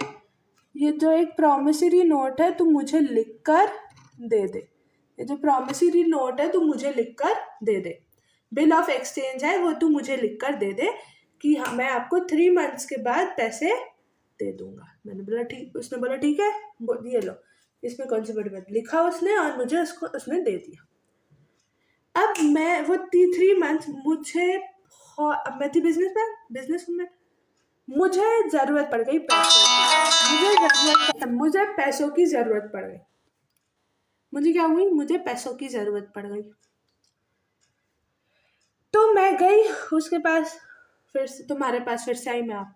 ये जो एक प्रॉमिसरी नोट है तू मुझे लिख कर दे दे, ये जो प्रॉमिसरी नोट है तू मुझे लिख कर दे दे, बिल ऑफ एक्सचेंज है वो तू मुझे लिख कर दे दे कि हाँ मैं आपको 3 months के बाद पैसे दे दूंगा। मैंने बोला ठीक, उसने बोला ठीक है, ये लो, इसमें कौन सी बड़ी बात, लिखा उसने और मुझे उसको उसने दे दिया। अब मैं वो 3 months मुझे, मैं थी बिजनेसमैन, मुझे ज़रूरत पड़ गई पैसों की, मुझे पैसों की ज़रूरत पड़ गई, मुझे क्या हुई, मुझे पैसों की ज़रूरत पड़ गई। तो मैं गई उसके पास, फिर से तुम्हारे पास फिर से आई मैं, आप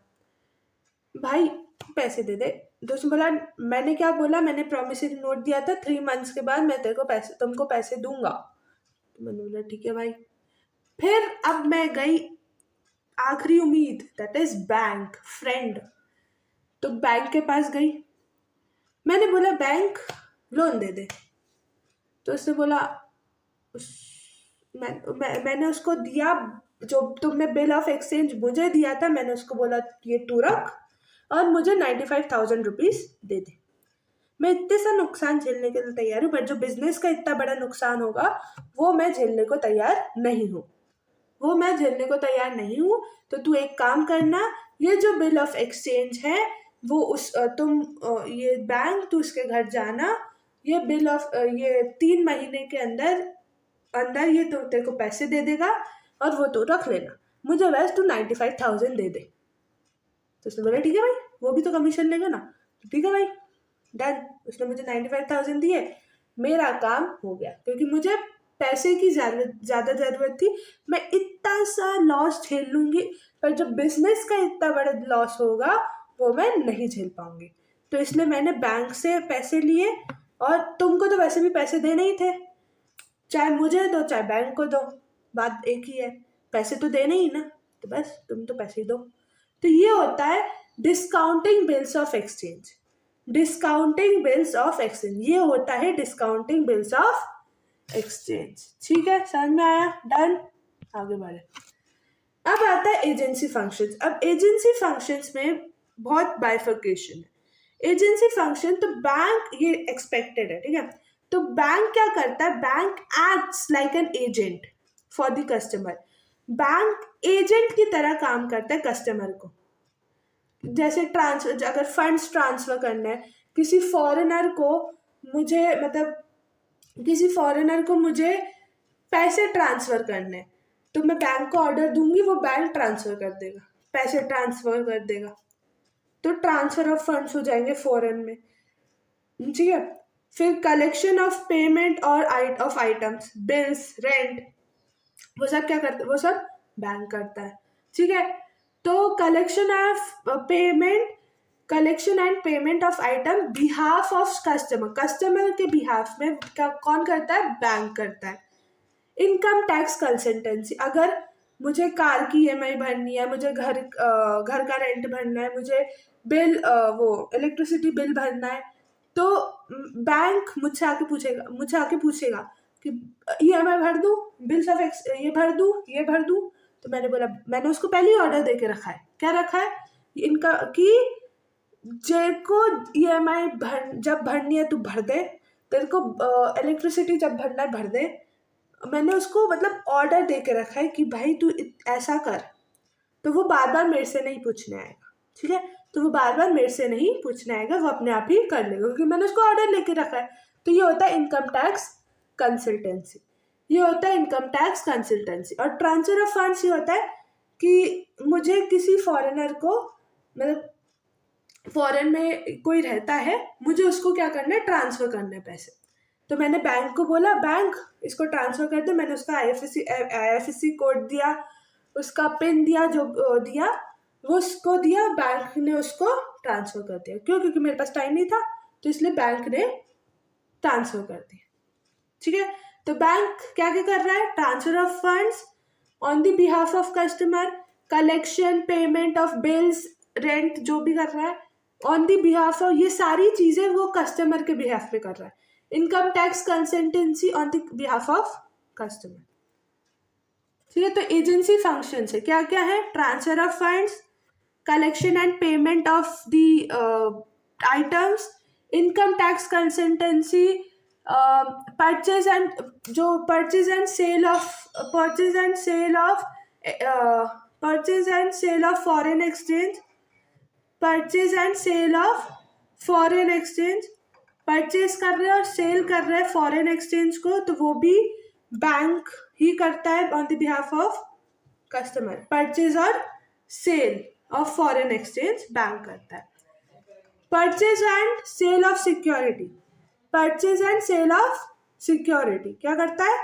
भाई पैसे दे दे। तो उसने बोला, मैंने क्या बोला, मैंने प्रॉमिसरी नोट दिया था 3 months के बाद मैं तेरे को पैसे, तुमको पैसे दूंगा। तो मैंने बोला ठीक है भाई। फिर अब मैं गई, आखिरी उम्मीद, दैट इज बैंक फ्रेंड, तो बैंक के पास गई, मैंने बोला बैंक लोन दे दे। तो उसने बोला मैंने उसको दिया, जो तुमने बिल ऑफ एक्सचेंज मुझे दिया था, मैंने उसको बोला ये तू रख और मुझे 95,000 रुपीज़ दे दे। मैं इतने सा नुकसान झेलने के लिए तैयार हूँ, बट जो बिजनेस का इतना बड़ा नुकसान होगा वो मैं झेलने को तैयार नहीं हूँ, वो मैं झेलने को तैयार नहीं हूँ। तो तू एक काम करना, ये जो बिल ऑफ एक्सचेंज है वो ये बैंक, तू उसके घर जाना, ये ये 3 महीने के अंदर अंदर ये तो तेरे को पैसे दे देगा और वो तू रख लेना, मुझे वैसे तू 95,000 दे दे। तो उसने बोला ठीक है भाई, वो भी तो कमीशन लेगा ना, तो ठीक है भाई डन। उसने मुझे 95,000 दिए, मेरा काम हो गया, क्योंकि मुझे पैसे की ज़्यादा ज़रूरत थी। मैं इतना सा लॉस झेल लूँगी, पर जब बिजनेस का इतना बड़ा लॉस होगा वो मैं नहीं झेल पाऊँगी। तो इसलिए मैंने बैंक से पैसे लिए, और तुमको तो वैसे भी पैसे देने ही थे, चाहे मुझे दो चाहे बैंक को दो, बात एक ही है, पैसे तो देने ही ना, तो बस तुम तो पैसे ही दो। तो ये होता है discounting bills of exchange. Discounting bills of exchange, ये होता है डिस्काउंटिंग बिल्स ऑफ एक्सचेंज। ठीक है, समझ में आया? डन, आगे बढ़े। अब आता है एजेंसी फंक्शंस। अब एजेंसी फंक्शंस में बहुत बाइफर्केशन है। एजेंसी फंक्शन तो बैंक, ये एक्सपेक्टेड है, ठीक है। तो बैंक क्या करता है, bank acts like an agent for the customer. Bank agent की तरह काम करता है कस्टमर को। जैसे ट्रांसफर, अगर फंड्स ट्रांसफर करना है किसी फॉरेनर को, मुझे मतलब किसी फॉरेनर को मुझे पैसे ट्रांसफर करने हैं, तो मैं बैंक को ऑर्डर दूंगी, वो बैंक ट्रांसफर कर देगा, पैसे ट्रांसफर कर देगा, तो ट्रांसफर ऑफ फंड्स हो जाएंगे फॉरेन में। ठीक है। फिर कलेक्शन ऑफ पेमेंट और ऑफ आइटम्स, बिल्स, रेंट, वो सब क्या करते, वो सब बैंक करता है। ठीक है। तो collection and payment of item behalf of customer, customer के बिहाफ में कौन करता है, बैंक करता है। इनकम टैक्स कंसल्टेंसी, अगर मुझे कार की ईएमआई भरनी है, मुझे घर का रेंट भरना है, मुझे वो इलेक्ट्रिसिटी बिल भरना है, तो बैंक मुझसे आके पूछेगा कि ईएमआई भर दूँ, बिल्स ऑफ ये भर दूँ। तो मैंने उसको पहले ही ऑर्डर दे के रखा है, क्या रखा है, इनका कि को ईएमआई जब भरनी है तू भर दे, तेरे को इलेक्ट्रिसिटी जब भरना है भर दे। मैंने उसको मतलब ऑर्डर दे के रखा है कि भाई तू ऐसा कर, तो वो बार बार मेरे से नहीं पूछने आएगा। ठीक है, तो वो बार बार मेरे से नहीं पूछने आएगा, वो अपने आप ही कर लेगा, क्योंकि मैंने उसको ऑर्डर लेके रखा है। तो ये होता है इनकम टैक्स कंसल्टेंसी, ये होता है इनकम टैक्स कंसल्टेंसी। और ट्रांसफर ऑफ फंड्स ये होता है कि मुझे किसी फॉरेनर को, मतलब फॉरेन में कोई रहता है, मुझे उसको क्या करना है, ट्रांसफर करना है पैसे। तो मैंने बैंक को बोला, बैंक इसको ट्रांसफर कर दे। मैंने उसका आईएफएससी कोड दिया, उसका पिन दिया, जो दिया वो उसको दिया, बैंक ने उसको ट्रांसफर कर दिया। क्यों? क्योंकि मेरे पास टाइम नहीं था, तो इसलिए बैंक ने ट्रांसफर कर दिया। ठीक है। तो बैंक क्या क्या कर रहा है, transfer of funds on the behalf of customer, collection, payment of bills, rent, जो भी कर रहा है ऑन द बिहाफ ऑफ, ये सारी चीजें वो कस्टमर के बिहाफ पे कर रहा है। Income tax consultancy on the behalf of customer. ठीक है। तो एजेंसी फंक्शन है, क्या क्या है, transfer of funds, collection and payment of the items, income tax consultancy, purchase and sale of foreign exchange, purchase and sale of foreign exchange, purchase कर रहे हैं और सेल कर रहे हैं फॉरेन एक्सचेंज को, तो वो भी बैंक ही करता है on the behalf of customer. Purchase और sale of foreign exchange bank करता है। Purchase and sale of security, purchase and sale of security क्या करता है,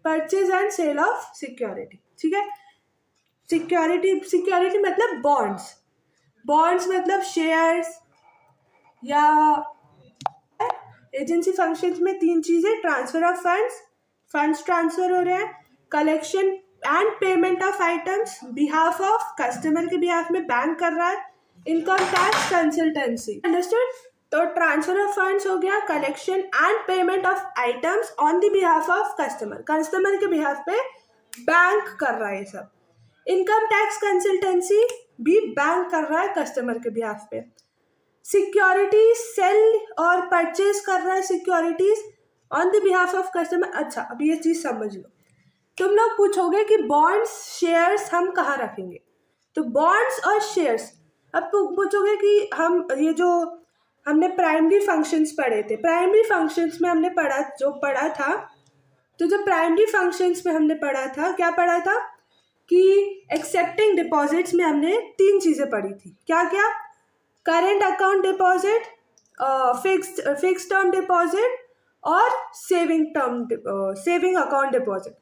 purchase and sale of security. ठीक है। सिक्योरिटी मतलब बॉन्ड्स मतलब शेयर्स, या एजेंसी फंक्शंस में 3 चीजें, ट्रांसफर ऑफ फंड्स ट्रांसफर हो रहे हैं, collection and payment of items behalf of customer के बिहाफ में बैंक कर रहा है, इनकम टैक्स कंसल्टेंसी। अंडरस्टूड? तो ट्रांसफर ऑफ फंड्स हो गया, collection and payment of items on the behalf of customer के बिहाफ पे बैंक कर रहा है ये सब। इनकम टैक्स कंसल्टेंसी भी बैंक कर रहा है कस्टमर के बिहाफ पे। सिक्योरिटीज सेल और परचेज कर रहा है securities on the behalf of customer. अच्छा, अब ये चीज समझ लो। तुम लोग पूछोगे कि बॉन्ड्स शेयर्स हम कहाँ रखेंगे, तो बॉन्ड्स और शेयर्स, अब तुम पूछोगे कि हम ये जो हमने प्राइमरी फंक्शंस पढ़े थे, प्राइमरी फंक्शंस में हमने पढ़ा था, तो जो प्राइमरी फंक्शंस में हमने पढ़ा था, क्या पढ़ा था कि एक्सेप्टिंग डिपॉजिट्स में हमने 3 चीज़ें पढ़ी थी। क्या क्या? Current account deposit, fixed term deposit और सेविंग अकाउंट डिपॉजिट।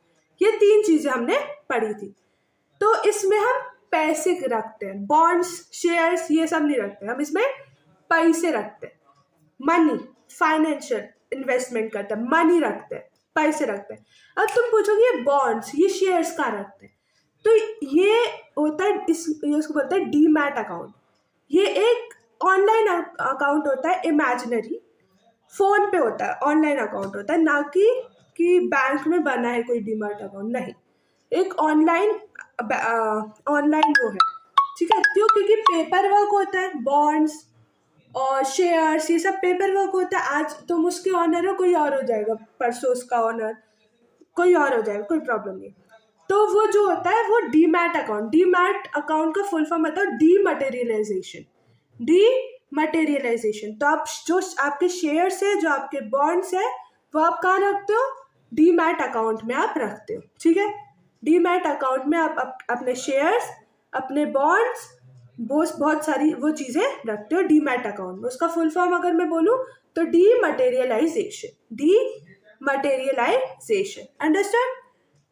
ये 3 चीज़ें हमने पढ़ी थी। तो इसमें हम पैसे रखते हैं, बॉन्ड्स शेयर्स ये सब नहीं रखते, हम इसमें पैसे रखते हैं, मनी, फाइनेंशियल इन्वेस्टमेंट करते हैं, मनी रखते हैं, पैसे रखते हैं। अब तुम पूछोगे ये बॉन्ड्स ये शेयर्स कहाँ रखते हैं, तो ये होता है ये उसको बोलते हैं डीमैट अकाउंट। ये एक ऑनलाइन अकाउंट होता है, इमेजिनरी, फोन पे होता है, ऑनलाइन अकाउंट होता है, ना कि बैंक में बना है कोई डीमैट अकाउंट, नहीं, एक ऑनलाइन वो है, ठीक है। क्यों? क्योंकि पेपर वर्क होता है, बॉन्ड्स और शेयर्स ये सब पेपर वर्क होता है। आज तुम उसके ऑनर हो, कोई और हो जाएगा, परसों उसका ऑनर कोई और हो जाएगा, कोई प्रॉब्लम नहीं। तो वो जो होता है वो डीमैट अकाउंट, डीमैट अकाउंट का फुल फॉर्म होता है डीमटेरियलाइजेशन, डीमटेरियलाइजेशन। तो आप जो आपके शेयर्स है, जो आपके बॉन्ड्स है, वो आप कहाँ रखते हो? डीमैट अकाउंट में आप रखते हो, ठीक है। डीमैट अकाउंट में आप अपने शेयर्स, अपने बॉन्ड्स, बहुत सारी वो चीज़ें रखते हो डीमैट अकाउंट में। उसका फुल फॉर्म अगर मैं बोलूँ तो डीमटेरियलाइजेशन, डीमटेरियलाइजेशन। अंडरस्टैंड?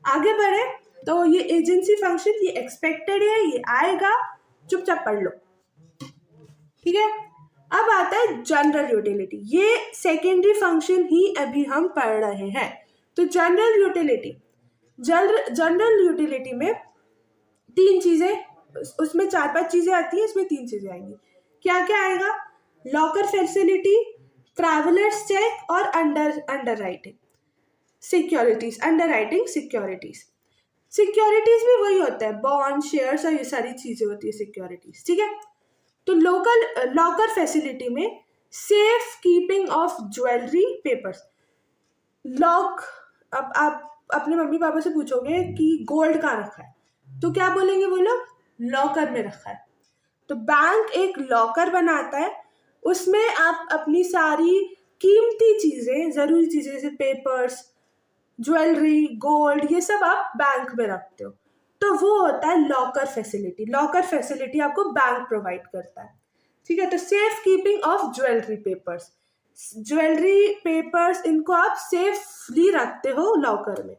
आगे बढ़े तो ये एजेंसी फंक्शन ये एक्सपेक्टेड है, ये आएगा, चुपचाप पढ़ लो, ठीक है। अब आता है जनरल यूटिलिटी, ये सेकेंडरी फंक्शन ही अभी हम पढ़ रहे हैं। तो जनरल यूटिलिटी में 3 चीजें, उसमें 4-5 चीजें आती है, इसमें 3 चीजें आएंगी। क्या क्या आएगा? लॉकर फैसिलिटी, ट्रैवलर्स चेक और underwriting securities, underwriting securities. Securities भी वही होता है, बॉन्ड शेयर्स और ये सारी चीजें होती है सिक्योरिटीज, ठीक है। तो लॉकर फैसिलिटी में safe keeping of jewellery papers, lock. अब आप अपने मम्मी पापा से पूछोगे कि गोल्ड कहाँ रखा है, तो क्या बोलेंगे वो लोग? लॉकर में रखा है। तो बैंक एक लॉकर बनाता है, उसमें आप अपनी सारी कीमती चीजें, जरूरी चीजें जैसे पेपर्स, ज्वेलरी, गोल्ड, ये सब आप बैंक में रखते हो। तो वो होता है लॉकर फैसिलिटी। लॉकर फैसिलिटी आपको बैंक प्रोवाइड करता है, ठीक है। तो safe keeping of jewellery papers, jewellery papers इनको आप सेफली रखते हो लॉकर में,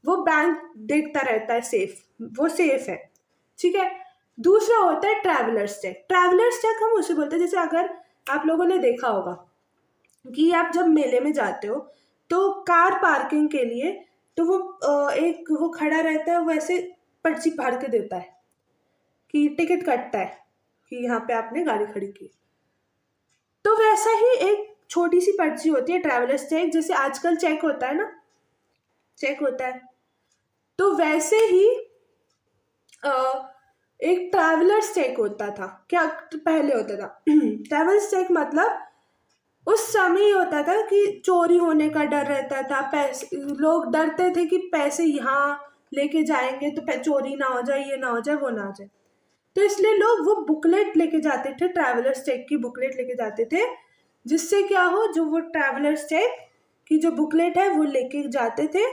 वो बैंक देखता रहता है, सेफ, वो सेफ है, ठीक है। दूसरा होता है ट्रैवलर्स चेक। ट्रैवलर्स चेक हम उसे बोलते हैं, जैसे अगर आप लोगों ने देखा होगा कि आप जब मेले में जाते हो तो कार पार्किंग के लिए तो वो खड़ा रहता है, वो ऐसे पर्ची फाड़ के देता है कि टिकट कटता है कि यहाँ पे आपने गाड़ी खड़ी की। तो वैसा ही एक छोटी सी पर्ची होती है ट्रैवलर्स चेक, जैसे आजकल चेक होता है ना, चेक होता है, तो वैसे ही एक ट्रैवलर्स चेक होता था। क्या पहले होता था? ट्रैवलर्स चेक मतलब उस समय ही होता था कि चोरी होने का डर रहता था, पैसे, लोग डरते थे कि पैसे यहाँ लेके जाएंगे तो चोरी ना हो जाए, ये ना हो जाए, वो ना हो जाए, तो इसलिए लोग वो बुकलेट लेके जाते थे, ट्रैवलर्स चेक की बुकलेट लेके जाते थे, जिससे क्या हो, जो वो ट्रैवलर्स चेक की जो बुकलेट है वो लेके जाते थे,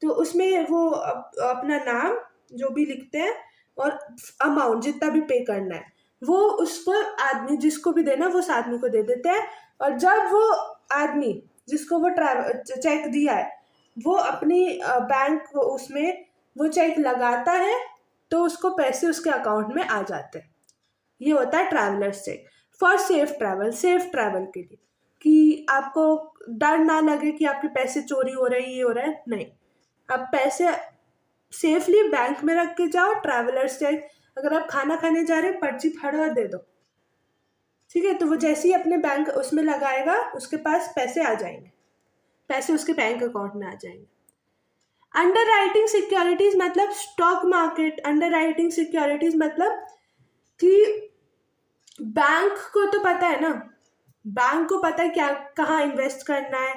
तो उसमें वो अपना नाम जो भी लिखते हैं और अमाउंट जितना भी पे करना है वो उसको आदमी जिसको भी देना वो उस आदमी को दे देते हैं। और जब वो आदमी जिसको वो चेक दिया है वो अपनी बैंक उसमें वो चेक लगाता है तो उसको पैसे उसके अकाउंट में आ जाते हैं। ये होता है travellers cheque for safe travel, safe travel के लिए, कि आपको डर ना लगे कि आपके पैसे चोरी हो रहे हैं, ये हो रहा है, नहीं, आप पैसे सेफली बैंक में रख के जाओ। ट्रैवलर्स चेक, अगर आप खाना खाने जा रहे हो पर्ची फाड़ो और दे दो, ठीक है, तो वो जैसे ही अपने बैंक उसमें लगाएगा उसके पास पैसे आ जाएंगे, पैसे उसके बैंक अकाउंट में आ जाएंगे। अंडर राइटिंग सिक्योरिटीज मतलब stock market, under writing securities मतलब कि बैंक को तो पता है ना, बैंक को पता है क्या कहाँ इन्वेस्ट करना है,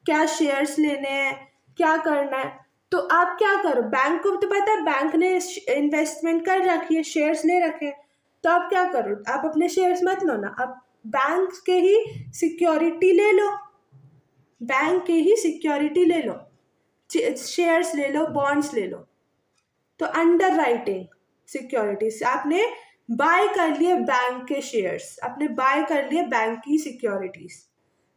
क्या शेयर्स लेने हैं, क्या करना है। तो आप क्या करो, बैंक को तो पता है, बैंक ने इन्वेस्टमेंट कर रखी है, शेयर्स ले रखे हैं। तो आप क्या करो, आप अपने शेयर्स मत लो ना, आप बैंक के ही सिक्योरिटी ले लो, बैंक के ही सिक्योरिटी ले लो, शेयर्स ले लो, बॉन्ड्स ले लो। तो अंडर राइटिंग सिक्योरिटीज, आपने बाय कर लिए बैंक के शेयर्स, आपने बाय कर लिए बैंक की सिक्योरिटीज,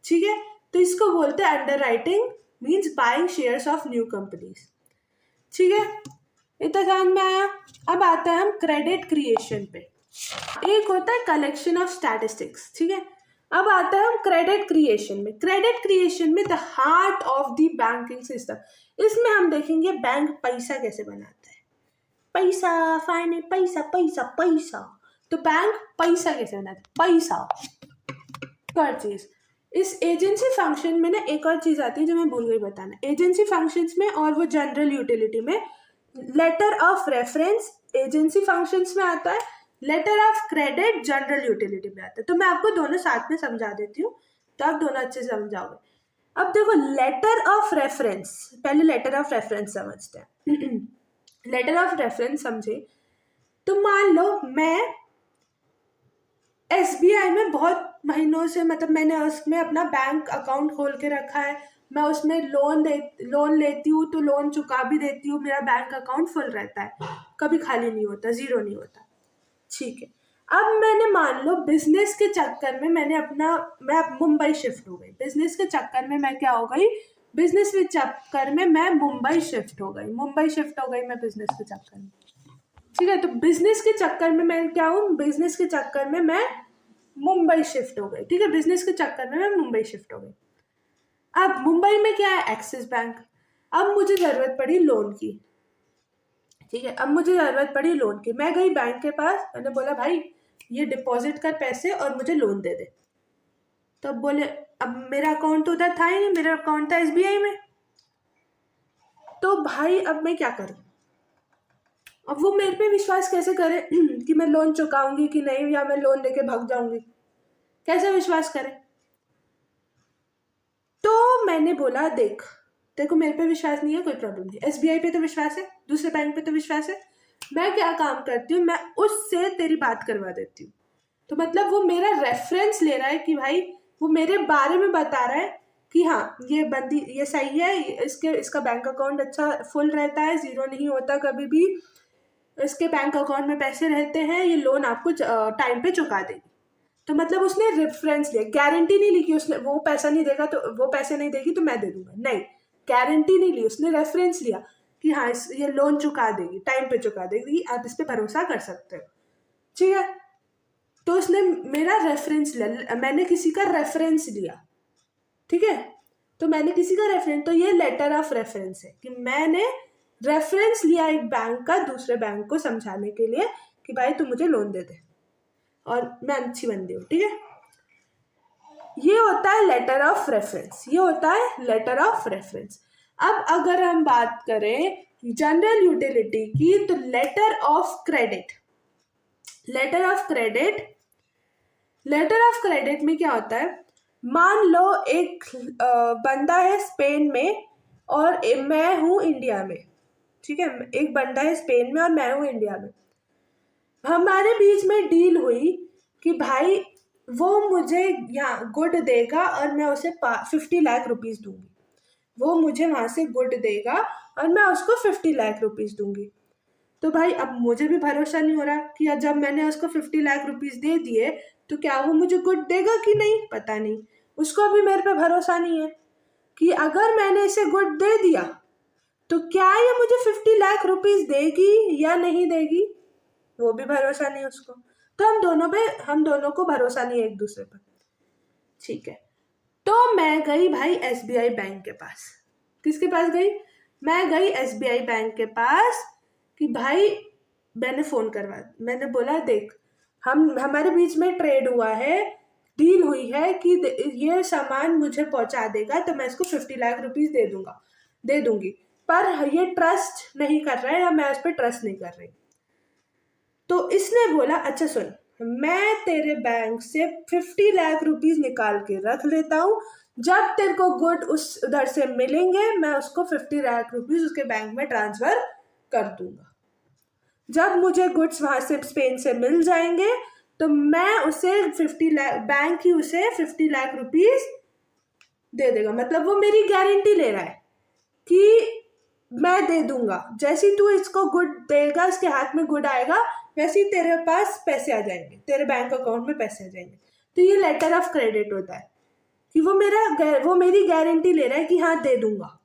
ठीक है। तो इसको बोलते हैं under writing, means buying shares of new companies, ठीक है। इतना समझ में आया। अब आते हैं हम क्रेडिट क्रिएशन पे। एक होता है कलेक्शन ऑफ स्टैटिस्टिक्स, ठीक है। अब आता है हम क्रेडिट क्रिएशन में। क्रेडिट क्रिएशन में the heart of the banking system, इसमें हम देखेंगे बैंक पैसा कैसे बनाता है। पैसा, फाइनेंस, पैसा पैसा पैसा। तो बैंक पैसा कैसे बनाता है, पैसा। हर चीज इस एजेंसी फंक्शन में ना एक और चीज आती है जो मैं भूल गई बताना। एजेंसी फंक्शंस में और वो जनरल यूटिलिटी में letter of reference agency functions में आता है, letter of credit general utility में आता है। तो मैं आपको दोनों साथ में समझा देती हूँ, तो आप दोनों अच्छे से समझाओगे। अब देखो लेटर ऑफ रेफरेंस, पहले लेटर ऑफ रेफरेंस समझते हैं। लेटर ऑफ रेफरेंस समझे तो मान लो मैं एसबीआई में बहुत महीनों से, मतलब मैंने उसमें अपना बैंक अकाउंट खोल के रखा है, मैं उसमें लोन लेती हूँ, तो लोन चुका भी देती हूँ, मेरा बैंक अकाउंट फुल रहता है, कभी खाली नहीं होता, जीरो नहीं होता, ठीक है। अब मैंने मान लो बिजनेस के चक्कर में मैं अब मुंबई शिफ्ट हो गई, बिजनेस के चक्कर में मैं क्या हो गई, बिजनेस के चक्कर में मैं मुंबई शिफ्ट हो गई मैं बिजनेस के चक्कर में, ठीक है। तो बिजनेस के चक्कर में मैं क्या हूँ, बिजनेस के चक्कर में मैं मुंबई शिफ्ट हो गई, ठीक है। बिजनेस के चक्कर में मैं मुंबई शिफ्ट हो गई। अब मुंबई में क्या है, एक्सिस बैंक। अब मुझे जरूरत पड़ी लोन की, ठीक है। अब मुझे जरूरत पड़ी लोन की, मैं गई बैंक के पास, मैंने बोला भाई ये डिपॉजिट कर पैसे और मुझे लोन दे दे। तो अब बोले, अब मेरा अकाउंट तो उधर था ही नहीं, मेरा अकाउंट था एसबीआई में। तो भाई अब मैं क्या करूं, अब वो मेरे पे विश्वास कैसे करे कि मैं लोन चुकाऊंगी कि नहीं, या मैं लोन लेके भाग जाऊंगी, कैसे विश्वास करे। तो मैंने बोला देख, तेरे को मेरे पे विश्वास नहीं है, कोई प्रॉब्लम नहीं, एसबीआई पे तो विश्वास है, दूसरे बैंक पे तो विश्वास है, मैं क्या काम करती हूँ, मैं उससे तेरी बात करवा देती हूँ। तो मतलब वो मेरा रेफरेंस ले रहा है कि भाई वो मेरे बारे में बता रहा है कि हाँ ये बंदी ये सही है, इसका बैंक अकाउंट अच्छा फुल रहता है, जीरो नहीं होता कभी भी, इसके बैंक अकाउंट में पैसे रहते हैं, ये लोन आपको टाइम पे चुका देगी। तो मतलब उसने रेफरेंस लिया, गारंटी नहीं ली कि उसने वो पैसा नहीं देगा, तो वो पैसे नहीं देगी तो मैं दे दूंगा, नहीं, गारंटी नहीं ली, उसने रेफरेंस लिया कि हाँ ये लोन चुका देगी, टाइम पे चुका देगी, आप इस पे भरोसा कर सकते हो, ठीक है। तो उसने मेरा रेफरेंस लिया, मैंने किसी का रेफरेंस लिया, ठीक है। तो मैंने किसी का रेफरेंस, तो ये लेटर ऑफ रेफरेंस है कि मैंने रेफरेंस लिया एक बैंक का दूसरे बैंक को समझाने के लिए कि भाई तू मुझे लोन दे दे और मैं अच्छी बंदी हूँ, ठीक है। ये होता है लेटर ऑफ रेफरेंस, ये होता है लेटर ऑफ रेफरेंस। अब अगर हम बात करें जनरल यूटिलिटी की, तो letter of credit, letter of credit, letter of credit में क्या होता है, मान लो एक बंदा है स्पेन में और मैं हूँ इंडिया में, ठीक है। एक बंदा है स्पेन में और मैं हूँ इंडिया में, हमारे बीच में डील हुई कि भाई वो मुझे यहाँ गुड देगा और मैं उसे 50 लाख रुपीस दूंगी, वो मुझे वहां से गुड देगा और मैं उसको 50 लाख रुपीस दूंगी। तो भाई अब मुझे भी भरोसा नहीं हो रहा कि जब मैंने उसको 50 लाख रुपीस दे दिए तो क्या वो मुझे गुड देगा कि नहीं, पता नहीं, उसको भी मेरे पे भरोसा नहीं है कि अगर मैंने इसे गुड दे दिया तो क्या ये मुझे 50 लाख रुपीस देगी या नहीं देगी, वो भी भरोसा नहीं उसको। तो हम दोनों को भरोसा नहीं है एक दूसरे पर, ठीक है। तो मैं गई भाई एसबीआई बैंक के पास, किसके पास गई, मैं गई एसबीआई बैंक के पास कि भाई मैंने फोन करवा, मैंने बोला देख हमारे बीच में ट्रेड हुआ है, डील हुई है कि ये सामान मुझे पहुंचा देगा तो मैं इसको 50 लाख रुपीस दे दूंगी, पर ये ट्रस्ट नहीं कर रहा है या मैं उस पर ट्रस्ट नहीं कर रही। तो इसने बोला अच्छा सुन, मैं तेरे बैंक से 50 लाख रुपीस निकाल के रख लेता हूँ, जब तेरे को गुड उस उधर से मिलेंगे मैं उसको 50 लाख रुपीस उसके बैंक में ट्रांसफर कर दूंगा। जब मुझे गुड्स वहां से स्पेन से मिल जाएंगे तो मैं उसे 50 लाख, बैंक ही उसे 50 लाख रुपीस दे देगा। मतलब वो मेरी गारंटी ले रहा है कि मैं दे दूंगा, जैसे तू इसको गुड देगा, इसके हाथ में गुड आएगा, वैसे ही तेरे पास पैसे आ जाएंगे, तेरे बैंक अकाउंट में पैसे आ जाएंगे। तो ये लेटर ऑफ क्रेडिट होता है कि वो मेरी गारंटी ले रहा है कि हाँ दे दूंगा,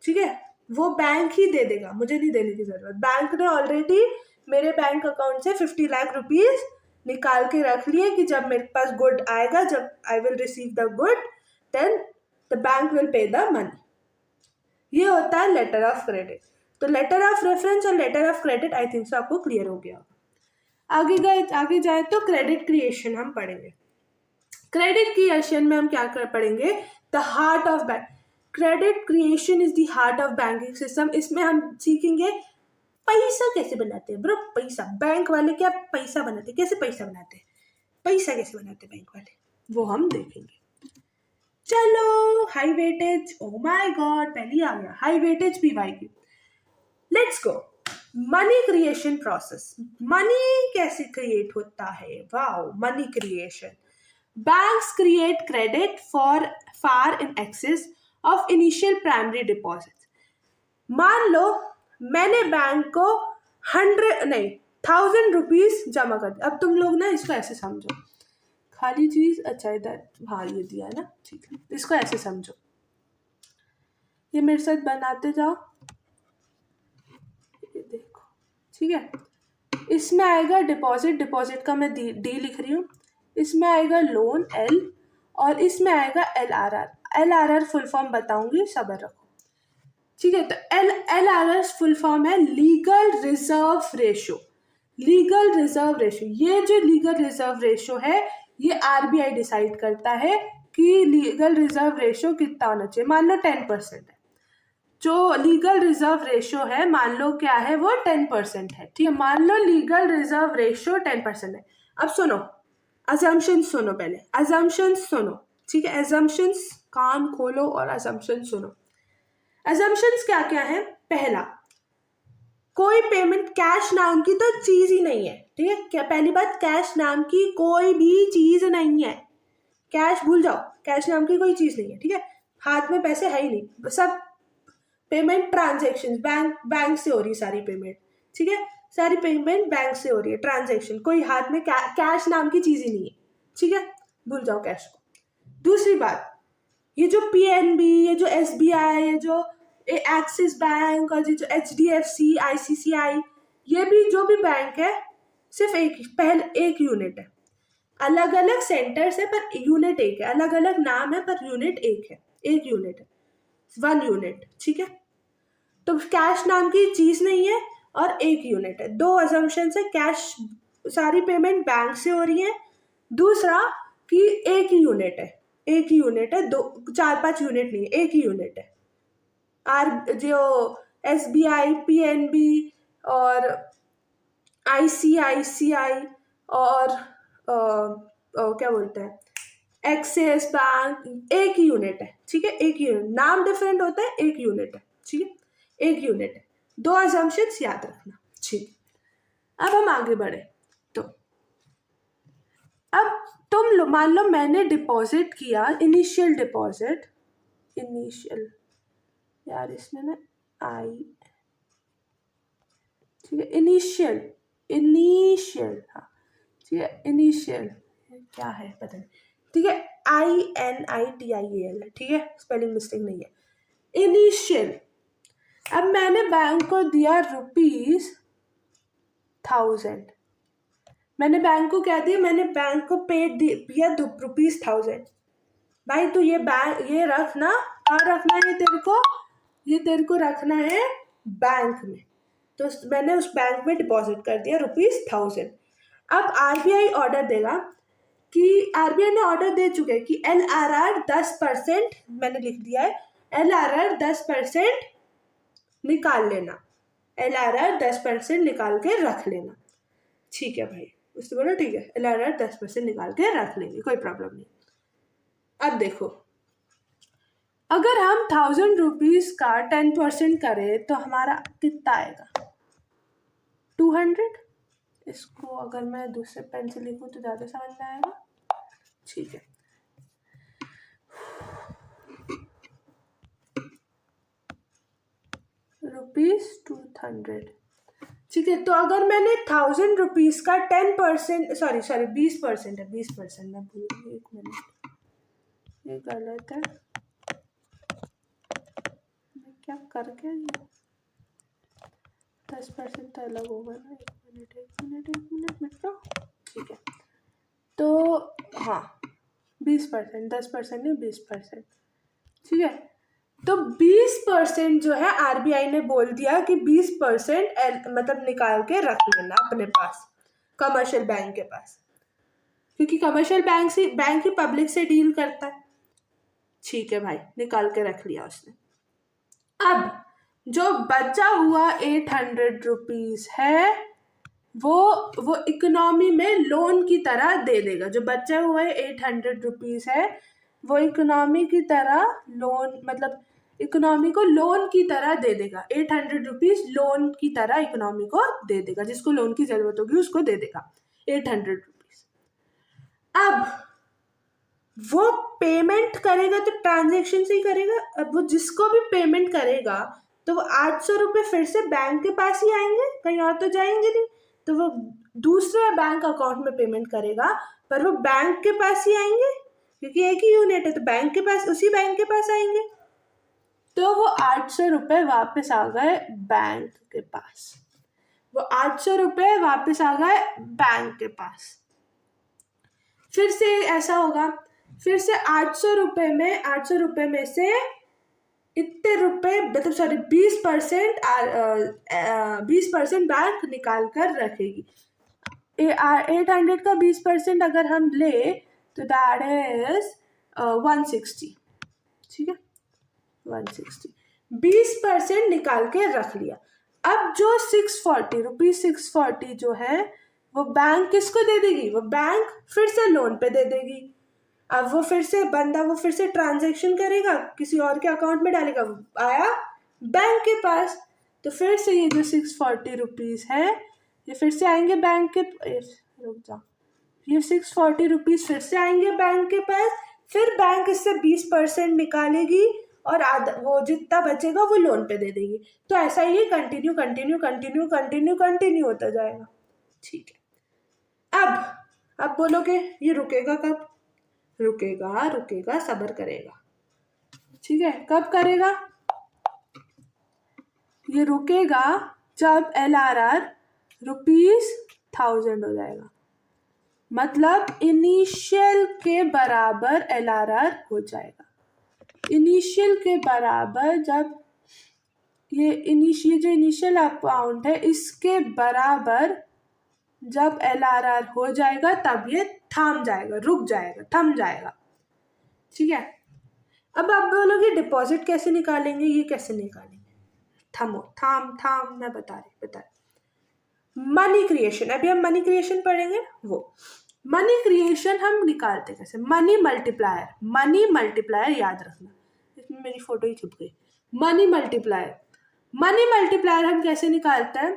ठीक है। वो बैंक ही दे देगा, मुझे नहीं देने की जरूरत। बैंक ने ऑलरेडी मेरे बैंक अकाउंट से 50 लाख रुपीस निकाल के रख लिए कि जब मेरे पास गुड आएगा, जब I will receive the good, then the bank will pay the money. ये होता है लेटर ऑफ क्रेडिट। तो लेटर ऑफ रेफरेंस और letter of credit I think so आपको क्लियर हो गया। आगे जाए तो क्रेडिट क्रिएशन हम पढ़ेंगे। क्रेडिट क्रिएशन में हम क्या पढ़ेंगे? The heart of bank. Credit creation is the heart of banking system. इसमें हम सीखेंगे पैसा कैसे बनाते हैं। ब्रो पैसा, बैंक वाले क्या पैसा बनाते हैं, कैसे पैसा बनाते हैं, पैसा कैसे बनाते हैं बैंक वाले, वो हम देखेंगे। चलो high weightage, oh my God पहले ही आ गया, high weightage PYQ. Let's go. Money creation process. Money कैसे क्रिएट होता है? Wow, money creation. Banks create credit for far in excess of initial primary deposit. मान लो मैंने बैंक को 1000 रुपीज जमा कर दिया। अब तुम लोग ना इसको ऐसे समझो, खाली चीज, अच्छा इधर हाँ ये दिया है ना, ठीक है। इसको ऐसे समझो, ये मेरे साथ बनाते जाओ, ये देखो, ठीक है। इसमें आएगा डिपॉजिट, डिपॉजिट का मैं डी लिख रही हूँ। इसमें आएगा लोन एल, और इसमें आएगा LRR। LRR फुल फॉर्म बताऊंगी, सब्र रखो, ठीक है। तो LRR फुल फॉर्म है legal reserve ratio. Legal reserve ratio, ये जो लीगल रिजर्व रेशो है ये RBI डिसाइड करता है कि लीगल रिजर्व रेशो कितना होना चाहिए। मान लो 10% है, जो लीगल रिजर्व रेशो है मान लो क्या है, वो 10% है, ठीक है। मान लो लीगल रिजर्व रेशो 10% है। अब सुनो, अजम्पशंस सुनो, पहले अजम्पशंस सुनो, ठीक है। अजम्पशंस, कान खोलो और अजम्पशंस सुनो। अजम्पशंस क्या क्या है? पहला, कोई पेमेंट कैश नाम की तो चीज ही नहीं है, ठीक है। क्या पहली बात, कैश नाम की कोई भी चीज नहीं है। कैश भूल जाओ, कैश नाम की कोई चीज नहीं है, ठीक है। हाथ में पैसे है ही नहीं, सब पेमेंट ट्रांजेक्शन बैंक से हो रही है सारी पेमेंट, ठीक है। सारी पेमेंट बैंक से हो रही है, ट्रांजेक्शन, कोई हाथ में कैश नाम की चीज ही नहीं है, ठीक है। भूल जाओ कैश को। दूसरी बात, ये जो PNB, ये जो SBI, ये जो एक्सिस बैंक और ये जो HDFC, ICICI, ये भी जो भी बैंक है सिर्फ एक यूनिट है। अलग अलग सेंटर्स है पर यूनिट एक है, अलग अलग नाम है पर यूनिट एक है, एक यूनिट है, 1 यूनिट, ठीक है। तो कैश नाम की चीज नहीं है और एक यूनिट है। दो अजम्पशन है, कैश सारी पेमेंट बैंक से हो रही है। दूसरा कि एक ही यूनिट है, एक ही यूनिट है, दो 4-5 यूनिट नहीं है, एक ही यूनिट है। जो SBI, PNB और ICICI और क्या बोलते हैं, एक्सिस बैंक, एक ही यूनिट है, ठीक है। एक यूनिट, नाम डिफरेंट होता है, एक यूनिट है, ठीक है। एक यूनिट है, दो अजम्पशंस याद रखना, ठीक। अब हम आगे बढ़े तो अब मान लो मैंने डिपॉजिट किया, इनिशियल डिपॉजिट, इनिशियल, यार इसमें ना आई, ठीक है, इनिशियल, हाँ ठीक है, इनिशियल क्या है पता नहीं, ठीक है, INITIAL, ठीक है, स्पेलिंग मिस्टेक नहीं है, इनिशियल। अब मैंने बैंक को दिया ₹1000, मैंने बैंक को क्या दिया, मैंने बैंक को दिया ₹1000। भाई तू ये रखना, कहाँ रखना है ये तेरे को रखना है बैंक में। तो मैंने उस बैंक में डिपॉजिट कर दिया ₹1000। अब RBI ऑर्डर देगा कि RBI ने ऑर्डर दे चुके हैं कि LRR 10%, मैंने लिख दिया है, LRR 10% निकाल लेना, LRR 10% निकाल के रख लेना, ठीक है भाई। उससे बोलो ठीक है LRR 10% निकाल के रख लेंगे, कोई प्रॉब्लम नहीं। अब देखो, अगर हम 1000 रुपीज़ का 10% करें तो हमारा कितना आएगा? 200। इसको अगर मैं दूसरे पेन से लिखूं तो ज़्यादा समझ में आएगा। ठीक है, ₹200। ठीक है, तो अगर मैंने 1000 रुपीज़ का 10%, सॉरी 20% है, 20%, मैं भूल गई, 1 मिनट, ये गलत है, मैं क्या कर गया? 10% तो अलग होगा ना। 1 मिनट मिट जाओ। ठीक है, तो हाँ 20%, 10% नहीं 20%। ठीक है, तो 20% जो है RBI ने बोल दिया कि 20% मतलब निकाल के रख लेना अपने पास, कमर्शियल बैंक के पास, क्योंकि कमर्शियल बैंक ही पब्लिक से डील करता है। ठीक है भाई, निकाल के रख लिया उसने। अब जो बचा हुआ 800 रुपीज़ है वो इकोनॉमी में लोन की तरह दे देगा। जो बचा हुआ 800 रुपीज़ है वो इकोनॉमी की तरह लोन, मतलब इकोनॉमी को लोन की तरह दे देगा। 800 रुपीज़ लोन की तरह इकोनॉमी को दे देगा, जिसको लोन की ज़रूरत होगी उसको दे देगा 800 रुपीज़। अब वो पेमेंट करेगा तो ट्रांजेक्शन से ही करेगा। अब वो जिसको भी पेमेंट करेगा तो वो 800 रुपये फिर से बैंक के पास ही आएंगे, कहीं और तो जाएंगे नहीं। तो वो दूसरे बैंक अकाउंट में पेमेंट करेगा, पर वो बैंक के पास ही आएंगे, क्योंकि एक ही यूनिट है तो बैंक के पास, उसी बैंक के पास आएंगे। तो वो 800 रुपये वापस आ गए बैंक के पास। वो 800 रुपये वापस आ गए बैंक के पास। फिर से ऐसा होगा, फिर से 800 रुपये में से इतने रुपए, मतलब सॉरी 20% बैंक निकाल कर रखेगी। 800 का 20% अगर हम ले तो दैट इज 160। ठीक है, 160, 20% निकाल के रख लिया। अब जो 640 जो है वो बैंक किसको दे देगी? वो बैंक फिर से लोन पे दे देगी। अब वो फिर से ट्रांजैक्शन करेगा, किसी और के अकाउंट में डालेगा, आया बैंक के पास। तो फिर से ये जो 640 रुपीज़ है ये फिर से आएंगे बैंक के, रुक जाओ, ये 640 रुपीज़ फिर से आएंगे बैंक के पास। फिर बैंक इससे 20% निकालेगी और आधा, वो जितना बचेगा वो लोन पे दे देगी। तो ऐसा ही कंटिन्यू होता जाएगा। ठीक है, अब बोलोगे ये रुकेगा कब? रुकेगा, सब्र करेगा। ठीक है, कब करेगा? ये रुकेगा जब LRR ₹1000 हो जाएगा, मतलब इनिशियल के बराबर LRR हो जाएगा। इनिशियल के बराबर जब ये जो इनिशियल अमाउंट है इसके बराबर जब LRR हो जाएगा तब ये थम जाएगा। ठीक है, अब आप बोलोगे डिपॉजिट कैसे निकालेंगे, ये कैसे निकालेंगे? थाम मैं बता रही। मनी क्रिएशन, अभी हम मनी क्रिएशन पढ़ेंगे। वो मनी क्रिएशन हम निकालते कैसे? मनी मल्टीप्लायर याद रखना, इसमें मेरी फोटो ही छुप गई। मनी मल्टीप्लायर हम कैसे निकालते हैं?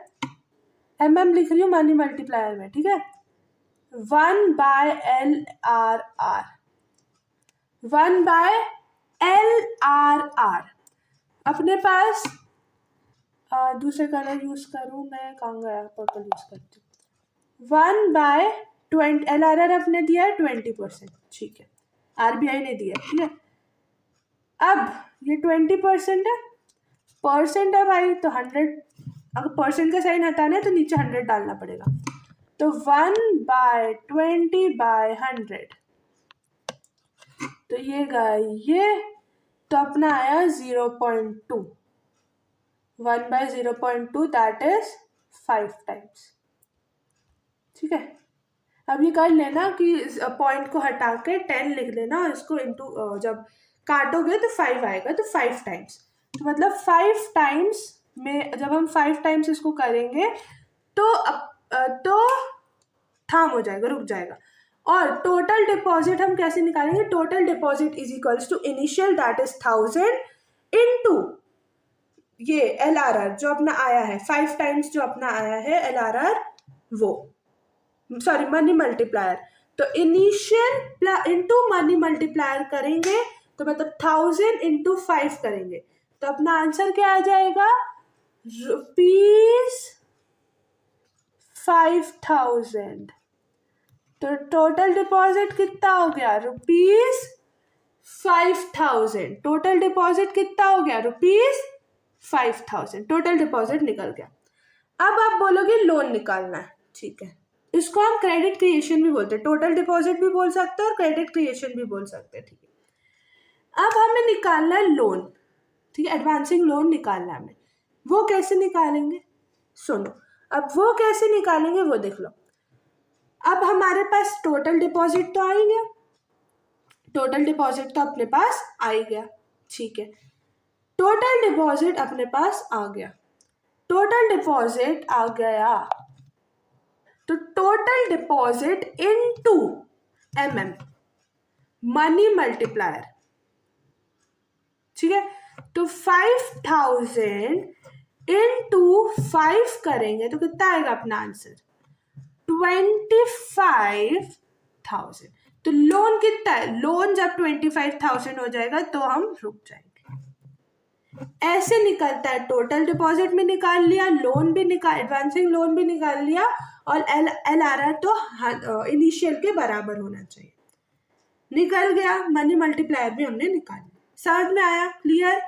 MM लिख रही हूँ मनी मल्टीप्लायर में। ठीक है, 1/LRR, 1/LRR। अपने पास दूसरे कलर यूज करूँ मैं, कहाँ गया? पर्पल यूज करती हूँ। 1/20 LRR अपने दिया है 20%। ठीक है, RBI ने दिया। ठीक है, अब ये 20% है, परसेंट है भाई, तो 100, अगर परसेंट का साइन हटाना है तो नीचे 100 डालना पड़ेगा। तो 1/20/100, तो ये तो अपना आया 0.2, 1/0.2 दैट इज 5 टाइम्स। ठीक है, अब ये कर लेना कि पॉइंट को हटा के 10 लिख लेना और इसको इंटू जब काटोगे तो 5 आएगा, तो 5 टाइम्स। तो मतलब 5 टाइम्स में, जब हम 5 टाइम्स इसको करेंगे तो थाम हो जाएगा, रुक जाएगा। और टोटल डिपॉजिट हम कैसे निकालेंगे? Total deposit is equals to initial that is 1000 into ये LRR जो अपना आया है 5 टाइम्स जो अपना आया है LRR, वो सॉरी मनी मल्टीप्लायर। तो इनिशियल इंटू मनी मल्टीप्लायर करेंगे तो मतलब 1000 इंटू 5 करेंगे तो अपना आंसर क्या आ जाएगा? ₹5000। तो टोटल डिपॉजिट कितना हो गया? ₹5000। टोटल डिपॉजिट कितना हो गया? ₹5000। टोटल डिपॉजिट निकल गया। अब आप बोलोगे लोन निकालना है, ठीक है, इसको हम क्रेडिट क्रिएशन भी बोलते हैं। टोटल डिपॉजिट भी बोल सकते हैं और क्रेडिट क्रिएशन भी बोल सकते हैं, ठीक है। अब हमें निकालना है लोन, ठीक है, एडवांसिंग लोन निकालना है हमें। वो कैसे निकालेंगे? सुनो, अब वो कैसे निकालेंगे वो देख लो। अब हमारे पास टोटल डिपॉजिट तो आ ही गया, टोटल डिपॉजिट तो अपने पास आ ही गया, ठीक है। टोटल डिपॉजिट अपने पास आ गया, टोटल डिपॉजिट आ गया, तो total deposit into money multiplier, ठीक है। तो 5000 इंटू 5 करेंगे तो कितना आएगा अपना आंसर? 25,000। तो लोन कितना है? लोन जब 25,000 हो जाएगा तो हम रुक जाएंगे। ऐसे निकलता है। टोटल डिपॉजिट में निकाल लिया, लोन भी निकाल, एडवांसिंग लोन भी निकाल लिया, और LRR तो इनिशियल के बराबर होना चाहिए, निकल गया। मनी मल्टीप्लायर भी हमने निकाल लिया। समझ में आया? क्लियर?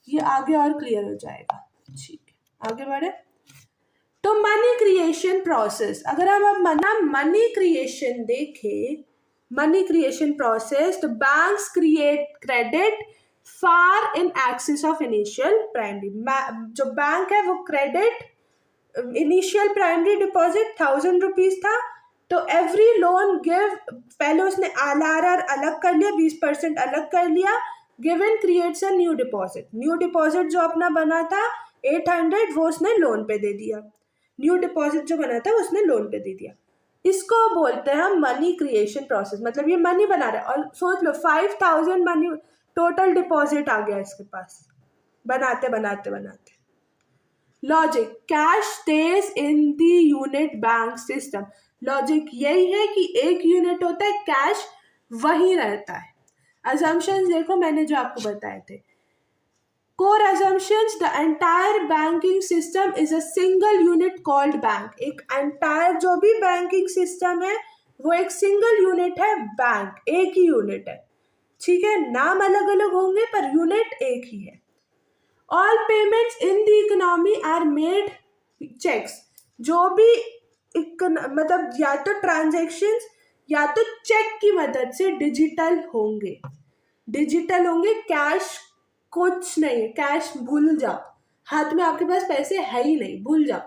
ये आगे और क्लियर हो जाएगा, ठीक है, आगे बढ़े। तो मनी क्रिएशन प्रोसेस, अगर हम मनी क्रिएशन देखें, मनी क्रिएशन प्रोसेस, तो banks create credit far in axis of initial primary. जो बैंक है वो credit, initial primary deposit 1000 rupees था, तो एवरी लोन गिव, पहले उसने LRR अलग कर लिया, 20% अलग कर लिया, given creates a new deposit. New deposit जो अपना बना था 800 वो उसने लोन पे दे दिया, न्यू डिपॉजिट जो बना था उसने लोन पे दे दिया। इसको बोलते हैं हम मनी क्रिएशन प्रोसेस। मतलब ये मनी बना रहा है, और सोच लो 5000 मनी टोटल डिपॉजिट आ गया इसके पास, बनाते बनाते बनाते। Logic, cash stage in the unit bank system. Logic यही है कि एक यूनिट होता है, कैश वही रहता है। असम्पशंस देखो मैंने जो आपको बताए थे। Core assumptions, the entire banking system is a single unit called bank। एक entire जो भी banking system है वो एक single unit है, बैंक एक ही यूनिट है, ठीक है। नाम अलग अलग होंगे पर यूनिट एक ही है। All payments in the economy are made checks। जो भी मतलब या तो ट्रांजेक्शन्स या तो चेक की मदद से डिजिटल होंगे, डिजिटल होंगे। कैश कुछ नहीं है, कैश भूल जाओ, हाथ में आपके पास पैसे है ही नहीं, भूल जाओ,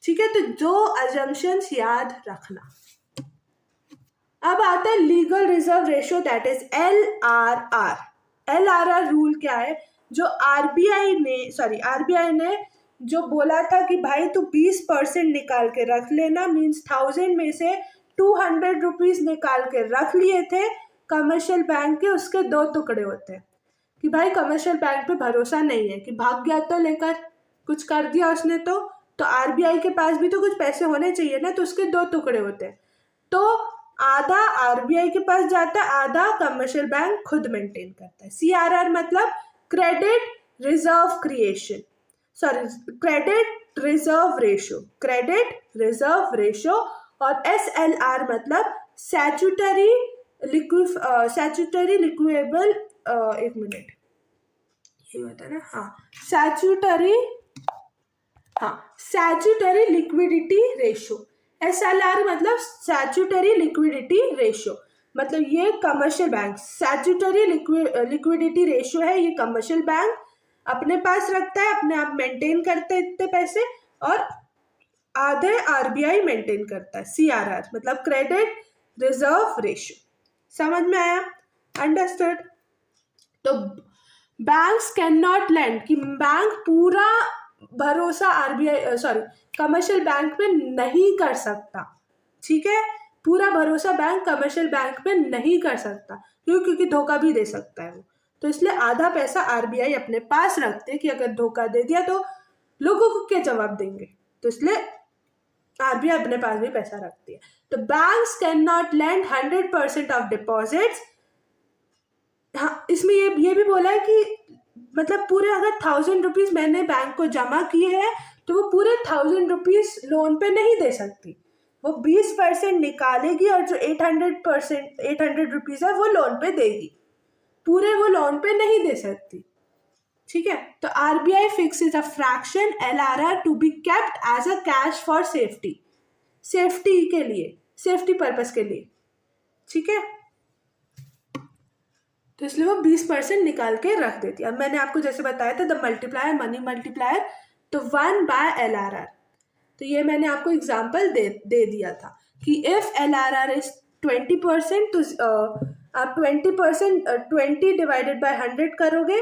ठीक है। तो जो अजम्पशंस याद रखना। अब आता है legal reserve ratio, that is LRR। LRR rule क्या है? जो आरबीआई ने जो बोला था कि भाई तू 20% निकाल के रख लेना, मीन्स 1000 में से 200 रुपीज निकाल के रख लिए थे कमर्शियल बैंक के, उसके 2 टुकड़े होते हैं कि भाई कमर्शियल बैंक पे भरोसा नहीं है कि भाग गया तो लेकर कुछ कर दिया उसने, तो आरबीआई के पास भी तो कुछ पैसे होने चाहिए ना, तो उसके 2 टुकड़े होते हैं। तो आधा आरबीआई के पास जाता है, आधा कमर्शियल बैंक खुद मेंटेन करता है। CRR मतलब credit reserve creation, sorry credit reserve ratio, credit reserve ratio. और SLR मतलब स्टैट्यूटरी लिक्विडेबल, एक मिनट, ये होता है ना, स्टैट्यूटरी लिक्विडिटी रेशियो। SLR मतलब स्टैट्यूटरी लिक्विडिटी रेशियो, मतलब ये commercial bank statutory liquidity ratio है, ये कमर्शियल बैंक अपने पास रखता है, अपने आप मेंटेन करते हैं इतने पैसे, और आधे आरबीआई मेंटेन करता है। CRR मतलब क्रेडिट रिजर्व रेशियो। समझ में आया? अंडरस्टूड? तो बैंक्स कैन नॉट लैंड, कि बैंक पूरा भरोसा आरबीआई कमर्शियल बैंक पे नहीं कर सकता, ठीक है, पूरा भरोसा बैंक कमर्शियल बैंक पे नहीं कर सकता, क्यों? क्योंकि धोखा भी दे सकता है वो। तो इसलिए आधा पैसा आरबीआई अपने पास रखते हैं कि अगर धोखा दे दिया तो लोगों को क्या जवाब देंगे, तो इसलिए आरबीआई अपने पास भी पैसा रखती है। तो banks can not land 100% of deposits. हाँ, इसमें ये भी बोला है कि मतलब पूरे अगर 1000 रुपीज मैंने बैंक को जमा किए हैं तो वो पूरे 1000 रुपीज लोन पे नहीं दे सकती, वो 20% निकालेगी और जो 800 रुपीज है वो लोन पे देगी, पूरे वो लोन पे नहीं दे सकती। ठीक है, तो RBI fixes a fraction LRR to be kept as a cash for safety, safety के लिए, सेफ्टी पर्पस के लिए। ठीक है, तो इसलिए वो 20% निकाल के रख देती है। अब मैंने आपको जैसे बताया था द मल्टीप्लायर, मनी मल्टीप्लायर, तो 1/LRR। तो ये मैंने आपको एग्जाम्पल दे दिया था कि इफ LRR इज 20%, तो आप 20%, 20 डिवाइडेड बाय 100 करोगे,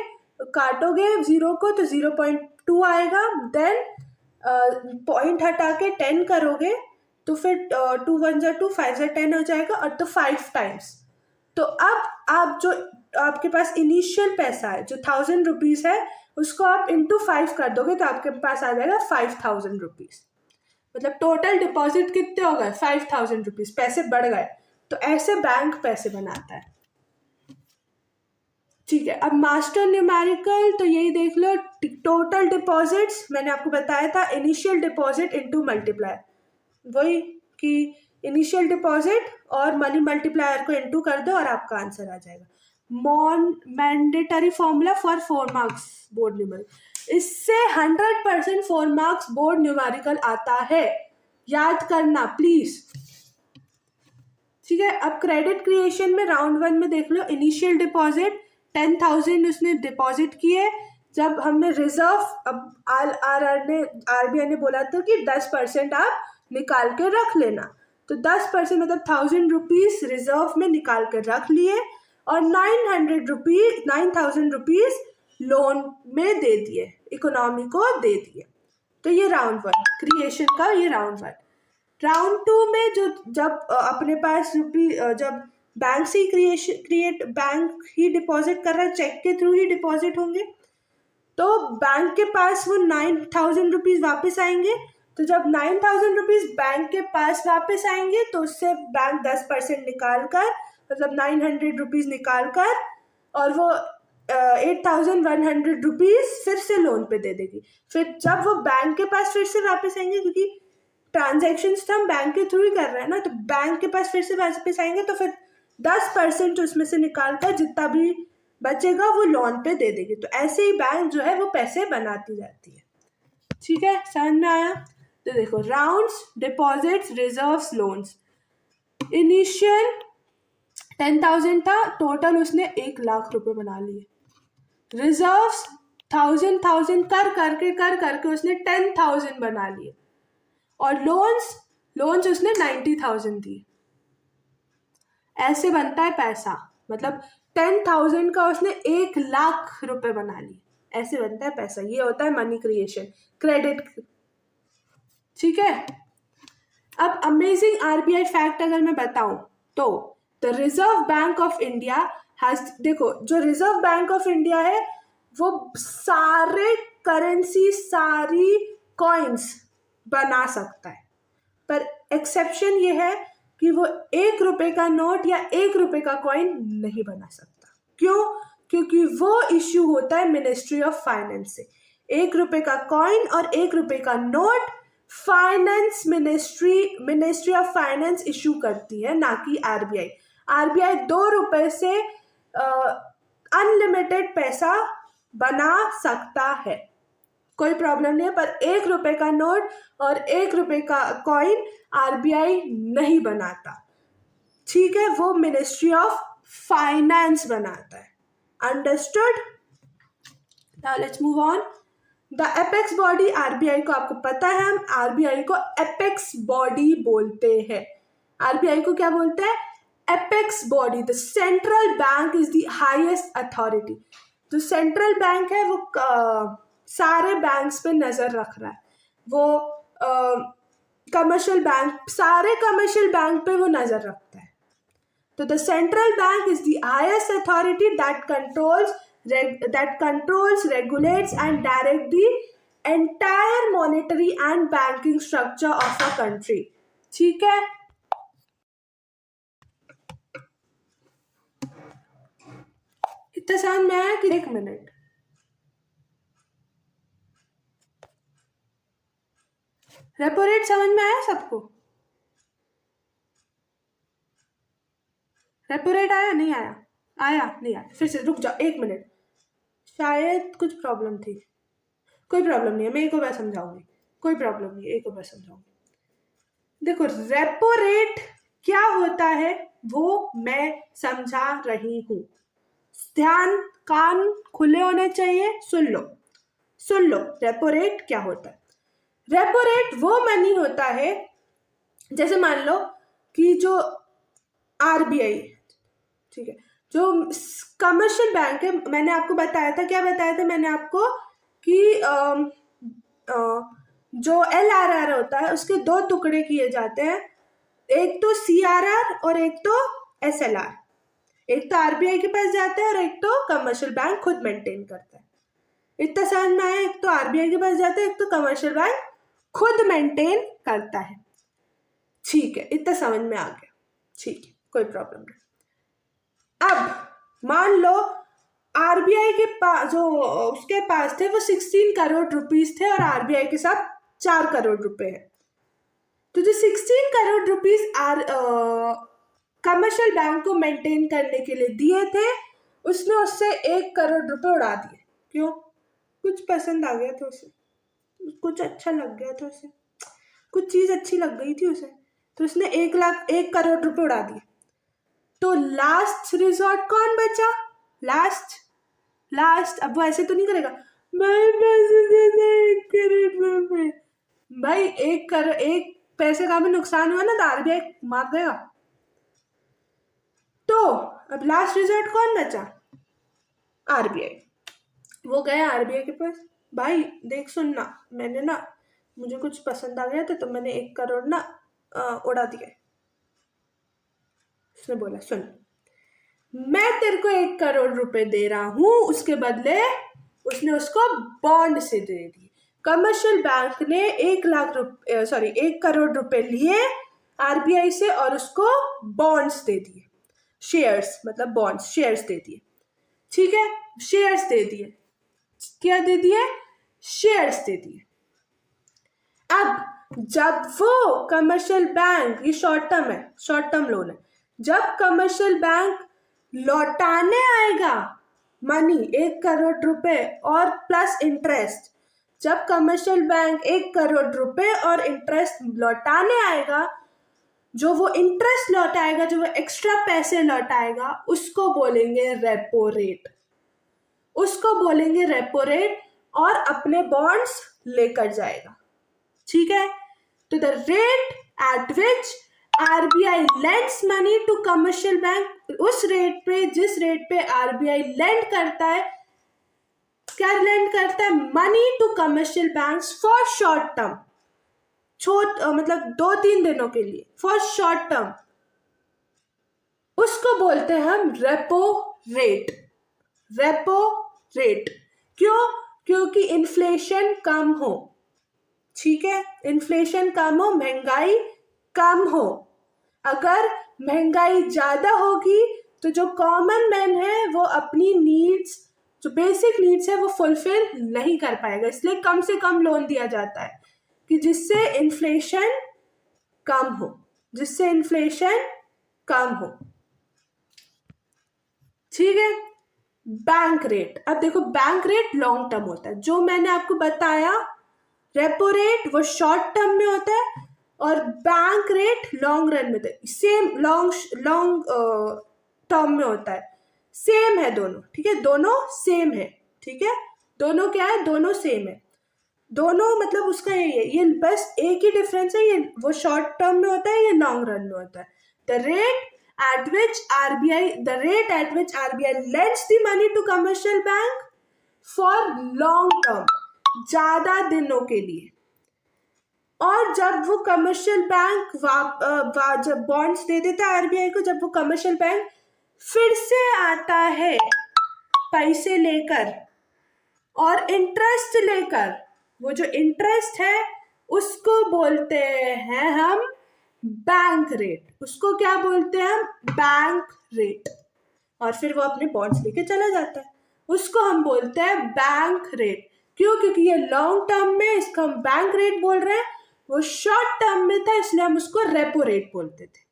काटोगे जीरो को तो 0.2 आएगा। देन पॉइंट हटा के 10 करोगे तो फिर 2 1 2 5 10 हो जाएगा, और तो 5 टाइम्स। तो अब आप जो आपके पास इनिशियल पैसा है जो 1000 रुपीज है, उसको आप इंटू 5 कर दोगे तो आपके पास आ जाएगा 5000 रुपीज। मतलब टोटल डिपॉजिट कितने हो गए? 5000 रुपीज, पैसे बढ़ गए। तो ऐसे बैंक पैसे बनाता है। ठीक है, अब मास्टर न्यूमेरिकल तो यही देख लो, टोटल डिपॉजिट्स मैंने आपको बताया था इनिशियल डिपॉजिट इनटू मल्टीप्लायर, वही कि इनिशियल डिपॉजिट और मनी मल्टीप्लायर को इनटू कर दो और आपका आंसर आ जाएगा। Mandatory formula for 4 marks board numerical, इससे 100% 4 मार्क्स बोर्ड न्यूमेरिकल आता है, याद करना प्लीज। ठीक है, अब क्रेडिट क्रिएशन में राउंड 1 में देख लो, इनिशियल डिपॉजिट 10,000 उसने डिपॉजिट किए। जब हमने रिजर्व, अब आरबीआई ने बोला था कि 10% आप निकाल के रख लेना, तो 10% मतलब 1000 रुपीज रिजर्व में निकाल कर रख लिए और 9,000 रुपीज लोन में दे दिए, इकोनॉमी को दे दिए। तो ये राउंड 1 क्रिएशन का, ये राउंड 1। राउंड 2 में जो जब अपने पास जब बैंक से बैंक ही डिपॉजिट कर रहा है, चेक के थ्रू ही डिपॉजिट होंगे, तो बैंक के पास वो 9,000 रुपीज वापस आएंगे। तो जब 9,000 रुपीज बैंक के पास वापस आएंगे तो उससे बैंक 10% निकाल कर, मतलब 900 रुपीज निकाल कर, और वो 8,100 रुपीज फिर से लोन पे दे देगी। फिर जब वो बैंक के पास फिर से वापस आएंगे, क्योंकि ट्रांजेक्शन्स तो हम बैंक के थ्रू ही कर रहे हैं ना, तो बैंक के पास फिर से वापस आएंगे, तो फिर 10% उसमें से निकाल कर जितना भी बचेगा वो लोन पे दे देगी। तो ऐसे ही बैंक जो है वो पैसे बनाती जाती है। ठीक है, समझ में आया? तो देखो, rounds, deposits, reserves, loans. Initial 10,000 था, टोटल उसने 1,00,000 रुपए बना लिए। रिजर्व्स 1,000 कर करके उसने 10,000 बना लिए। और लोन्स उसने 90,000 दी। ऐसे बनता है पैसा, मतलब 10,000 का उसने 1,00,000 रुपए बना लिए, ऐसे बनता है पैसा। ये होता है मनी क्रिएशन, क्रेडिट। ठीक है, अब अमेजिंग आरबीआई फैक्ट अगर मैं बताऊं तो the reserve bank of India has, देखो जो रिजर्व बैंक ऑफ इंडिया है वो सारे करेंसी, सारी कॉइन्स बना सकता है, पर एक्सेप्शन ये है कि वो 1 रुपए का नोट या 1 रुपए का कॉइन नहीं बना सकता। क्यों? क्योंकि वो इश्यू होता है मिनिस्ट्री ऑफ फाइनेंस से। 1 रुपए का कॉइन और 1 रुपए का note finance ministry of finance issue करती है, ना कि आरबीआई। आरबीआई 2 रुपए से अनलिमिटेड पैसा बना सकता है, कोई प्रॉब्लम नहीं है, पर 1 रुपए का नोट और 1 रुपए का कॉइन आरबीआई नहीं बनाता। ठीक है, वो मिनिस्ट्री ऑफ फाइनेंस बनाता है। Understood? Now let's move on. The apex body RBI को, आपको पता है हम आरबीआई को एपेक्स बॉडी बोलते हैं। आरबीआई को क्या बोलते हैं? Apex body. The central bank is the highest authority. जो सेंट्रल बैंक है वो सारे बैंक्स पे नजर रख रहा है। वो कमर्शियल बैंक, सारे कमर्शियल बैंक पे वो नजर रखता है। तो the central bank is the highest authority that controls, regulates and direct the entire monetary and banking structure of a country। ठीक है, इतना समझ में आया कि? एक मिनट, रेपो रेट समझ में आया सबको? रेपो रेट आया नहीं आया? आया नहीं आया? फिर से रुक जाओ एक मिनट, शायद कुछ प्रॉब्लम थी। कोई प्रॉब्लम नहीं है, मैं एक और बार समझाऊंगी। कोई प्रॉब्लम नहीं है, एक और बार समझाऊंगी। देखो, रेपो रेट क्या होता है वो मैं समझा रही हूं। ध्यान, कान खुले होने चाहिए, सुन लो सुन लो। रेपो रेट क्या होता है? रेपो रेट वो मनी होता है, जैसे मान लो कि जो आरबीआई, ठीक है, जो कमर्शियल बैंक है, मैंने आपको बताया था, क्या बताया था मैंने आपको कि जो LRR होता है उसके दो टुकड़े किए जाते हैं, एक तो CRR और एक तो SLR। एक तो आरबीआई के पास जाता है और एक तो कमर्शियल बैंक खुद मेंटेन करता है। इतना समझ में आया? एक तो आरबीआई के पास जाता है, एक तो कमर्शियल बैंक खुद मेंटेन करता है। ठीक है, इतना समझ में आ गया? ठीक है, कोई प्रॉब्लम नहीं। अब मान लो आरबीआई के पास, जो उसके पास थे वो 16 करोड़ रुपीस थे और आरबीआई के साथ 4 करोड़ रुपए है। तो जो 16 करोड़ रुपीस कमर्शियल बैंक को मेंटेन करने के लिए दिए थे, उसने उससे 1 करोड़ रुपए उड़ा दिए। क्यों? कुछ पसंद आ गया था उसे, कुछ अच्छा लग गया था उसे, कुछ चीज अच्छी लग गई थी उसे, तो उसने 1 करोड़ रुपए उड़ा दिए। तो लास्ट रिजॉर्ट कौन बचा? लास्ट अब वो ऐसे तो नहीं करेगा, भाई पैसे दे दे 1 करोड़ रुपए। भाई 1 पैसे का भी नुकसान हुआ ना तो आरबीआई मार देगा। तो अब लास्ट रिजॉर्ट कौन बचा? आरबीआई। वो गया आरबीआई के पास, भाई देख सुन ना, मैंने ना, मुझे कुछ पसंद आ गया था तो मैंने 1 करोड़ ना उड़ा दिया। उसने बोला सुन, मैं तेरे को 1 करोड़ रुपए दे रहा हूं, उसके बदले उसने उसको बॉन्ड से दे दिए। कमर्शियल बैंक ने 1 करोड़ रुपए लिए आरबीआई से और उसको बॉन्ड्स दे दिए, शेयर्स मतलब बॉन्ड्स, शेयर्स दे दिए। ठीक है, शेयर्स दे दिए। क्या दे दिए? शेयर्स दे दिए। अब जब वो कमर्शियल बैंक, ये शॉर्ट टर्म है, शॉर्ट टर्म लोन है, जब कमर्शियल बैंक लौटाने आएगा मनी 1 करोड़ रुपए और प्लस इंटरेस्ट, जब कमर्शियल बैंक 1 करोड़ रुपए और इंटरेस्ट लौटाने आएगा, जो वो इंटरेस्ट लौटाएगा, जो वो एक्स्ट्रा पैसे लौटाएगा, उसको बोलेंगे रेपो रेट। उसको बोलेंगे रेपो रेट और अपने बॉन्ड्स लेकर जाएगा। ठीक है, तो the rate at which RBI lends money to commercial bank, उस रेट पे, जिस रेट पे आरबीआई लेंड करता है, क्या लेंड करता है? Money to commercial banks for short term, मतलब 2-3 दिनों के लिए, फॉर शॉर्ट टर्म, उसको बोलते हैं हम रेपो रेट। रेपो रेट क्यों? क्योंकि इन्फ्लेशन कम हो। ठीक है, इन्फ्लेशन कम हो, महंगाई कम हो। अगर महंगाई ज्यादा होगी तो जो कॉमन मैन है वो अपनी नीड्स, जो बेसिक नीड्स है वो फुलफिल नहीं कर पाएगा, इसलिए कम से कम लोन दिया जाता है कि जिससे इन्फ्लेशन कम हो, जिससे इन्फ्लेशन कम हो। ठीक है, बैंक रेट। अब देखो, बैंक रेट लॉन्ग टर्म होता है, जो मैंने आपको बताया, रेपो रेट वो शॉर्ट टर्म में होता है और बैंक रेट लॉन्ग रन में होता है, सेम लॉन्ग टर्म में होता है, सेम है दोनों। ठीक है, दोनों सेम है। ठीक है, दोनों क्या है? दोनों सेम है, दोनों मतलब उसका यही है, ये बस एक ही डिफरेंस है, ये वो शॉर्ट टर्म में होता है, ये लॉन्ग रन में होता है। The rate at which RBI lends the money to commercial bank for long term, ज्यादा दिनों के लिए, और जब वो कमर्शियल बैंक जब बॉन्ड्स दे देता है आरबीआई को, जब वो कमर्शियल बैंक फिर से आता है पैसे लेकर और इंटरेस्ट लेकर, वो जो इंटरेस्ट है उसको बोलते हैं हम बैंक रेट। उसको क्या बोलते हैं हम? Bank rate. और फिर वो अपने बॉन्ड्स लेके चला जाता है, उसको हम बोलते हैं बैंक रेट। क्यों? क्योंकि ये लॉन्ग टर्म में इसको हम बैंक रेट बोल रहे हैं, वो शॉर्ट टर्म में था इसलिए हम उसको रेपो रेट बोलते थे।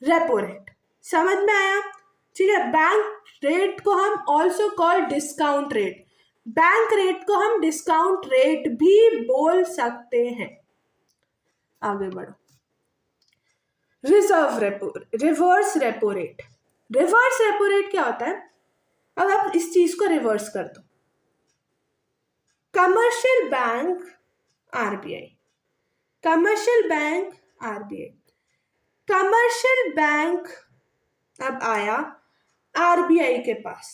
रेपो रेट समझ में आया? ठीक है। बैंक रेट को हम also call discount rate. Bank rate को हम डिस्काउंट रेट भी बोल सकते हैं। आगे बढ़ो। Reserve repo, reverse repo rate. Reverse repo rate क्या होता है? अब आप इस चीज को रिवर्स कर दो। Commercial bank RBI, commercial bank RBI, commercial bank अब आया आरबीआई के पास।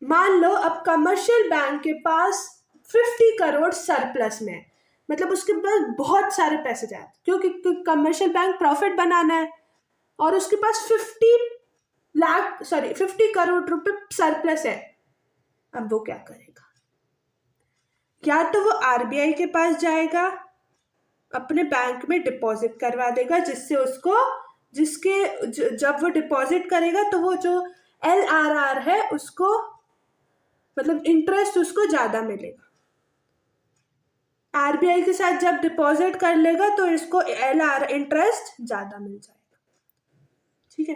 मान लो अब कमर्शियल बैंक के पास 50 करोड़ सरप्लस में है, मतलब उसके पास बहुत सारे पैसे जाते, क्योंकि कमर्शियल बैंक प्रॉफिट बनाना है और उसके पास 50 करोड़ रुपए सरप्लस है। अब वो क्या करेगा? या तो वो आरबीआई के पास जाएगा, अपने बैंक में डिपॉजिट करवा देगा, जिससे उसको जब वो डिपॉजिट करेगा तो वो जो LRR है उसको, मतलब इंटरेस्ट उसको ज्यादा मिलेगा। आरबीआई के साथ जब डिपॉजिट कर लेगा तो इसको LR इंटरेस्ट ज्यादा मिल जाएगा। ठीक है।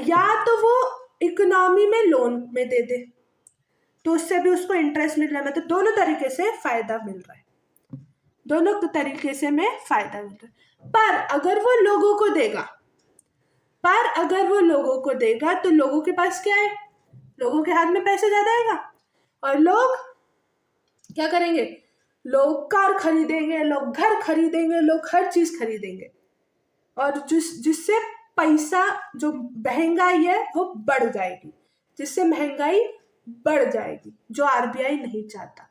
या तो वो इकोनॉमी में लोन में दे दे तो उससे भी उसको इंटरेस्ट मिल रहा है, मतलब दोनों तरीके से फायदा मिल रहा है, दोनों तरीके से में फायदा मिल रहा है। पर अगर वो लोगों को देगा, तो लोगों के पास क्या है? लोगों के हाथ में पैसे ज्यादा आएगा और लोग क्या करेंगे? लोग कार खरीदेंगे, लोग घर खरीदेंगे, लोग हर चीज खरीदेंगे और जिससे पैसा, जो महंगाई है वो बढ़ जाएगी, जिससे महंगाई बढ़ जाएगी, जो आरबीआई नहीं चाहता।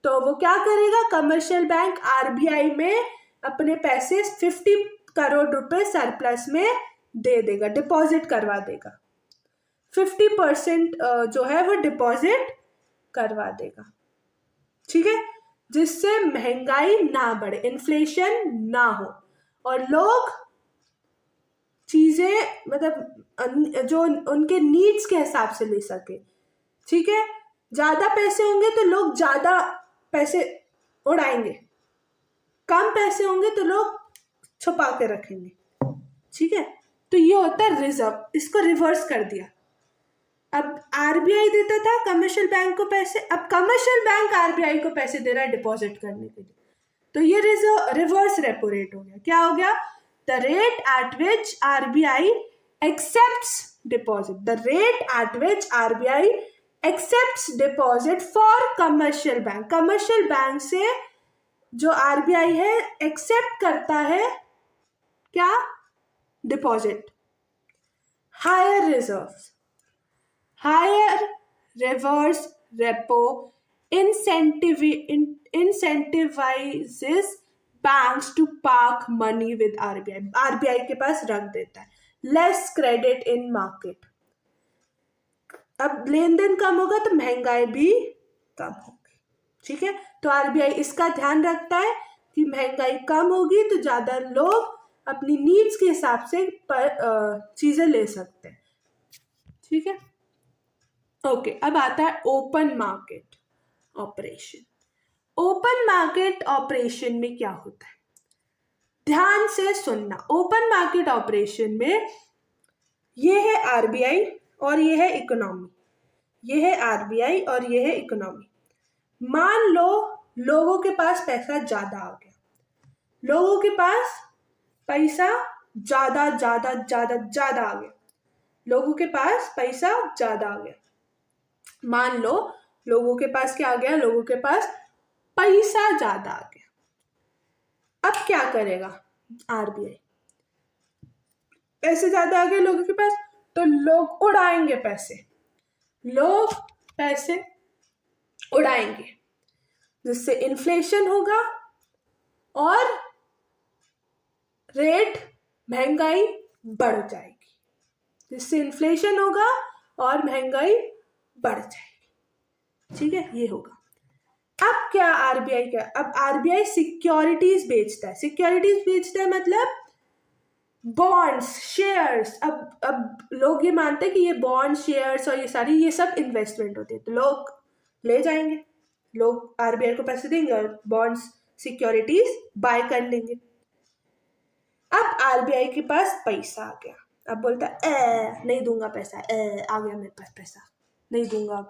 तो वो क्या करेगा? कमर्शियल बैंक आरबीआई में अपने पैसे 50 करोड़ रुपए सरप्लस में दे देगा, डिपॉजिट करवा देगा। 50% जो है वो डिपॉजिट करवा देगा। ठीक है। जिससे महंगाई ना बढ़े, इन्फ्लेशन ना हो और लोग चीजें मतलब जो उनके नीड्स के हिसाब से ले सके। ठीक है। ज्यादा पैसे होंगे तो लोग ज्यादा पैसे उड़ाएंगे, कम पैसे होंगे तो लोग छुपा के रखेंगे। ठीक है। तो ये होता है रिजर्व, इसको रिवर्स कर दिया। अब आरबीआई देता था कमर्शियल बैंक को पैसे, अब कमर्शियल बैंक आरबीआई को पैसे दे रहा है डिपॉजिट करने के लिए, तो ये रिवर्स रेपो रेट हो गया। क्या हो गया? The rate at which RBI accepts deposit, the rate at which RBI accepts deposit for commercial bank. Commercial bank से जो आरबीआई है एक्सेप्ट करता है क्या? Deposit. Higher reserve, higher reverse repo incentivizes banks to park money with RBI, RBI के पास रख देता है। लेस क्रेडिट इन मार्केट, अब लेन देन कम होगा तो महंगाई भी कम होगी। ठीक है। तो आरबीआई इसका ध्यान रखता है कि महंगाई कम होगी तो ज्यादा लोग अपनी नीड्स के हिसाब से चीजें ले सकते हैं। ठीक है। ओके। अब आता है open market operation. Open market operation में क्या होता है? ध्यान से सुनना। ओपन मार्केट ऑपरेशन में ये है आरबीआई और ये है इकोनॉमी, ये है आरबीआई और ये है इकोनॉमी। मान लो लोगों के पास पैसा ज्यादा आ गया, लोगों के पास पैसा ज्यादा ज्यादा ज्यादा ज्यादा आ गया, लोगों के पास पैसा ज्यादा आ गया। मान लो लोगों के पास क्या आ गया? लोगों के पास पैसा ज्यादा आ गया। अब क्या करेगा आरबीआई? पैसे ज्यादा आ गए लोगों के पास तो लोग उड़ाएंगे पैसे, लोग पैसे उड़ाएंगे। जिससे इन्फ्लेशन होगा और रेट महंगाई बढ़ जाएगी, जिससे इन्फ्लेशन होगा और महंगाई बढ़ जाएगी। ठीक है, ये होगा। अब क्या आरबीआई क्या, अब आरबीआई सिक्योरिटीज बेचता है। सिक्योरिटीज बेचता है मतलब बॉन्ड्स, शेयर्स। अब लोग ये मानते हैं कि ये बॉन्ड्स, शेयर्स और ये सब इन्वेस्टमेंट होती है, तो लोग ले जाएंगे, लोग आरबीआई को पैसे देंगे और बॉन्ड्स, सिक्योरिटीज बाय कर लेंगे। अब आरबीआई के पास पैसा आ गया, अब बोलता है नहीं दूंगा पैसा, आ गया मेरे पास पैसा, नहीं दूंगा अब।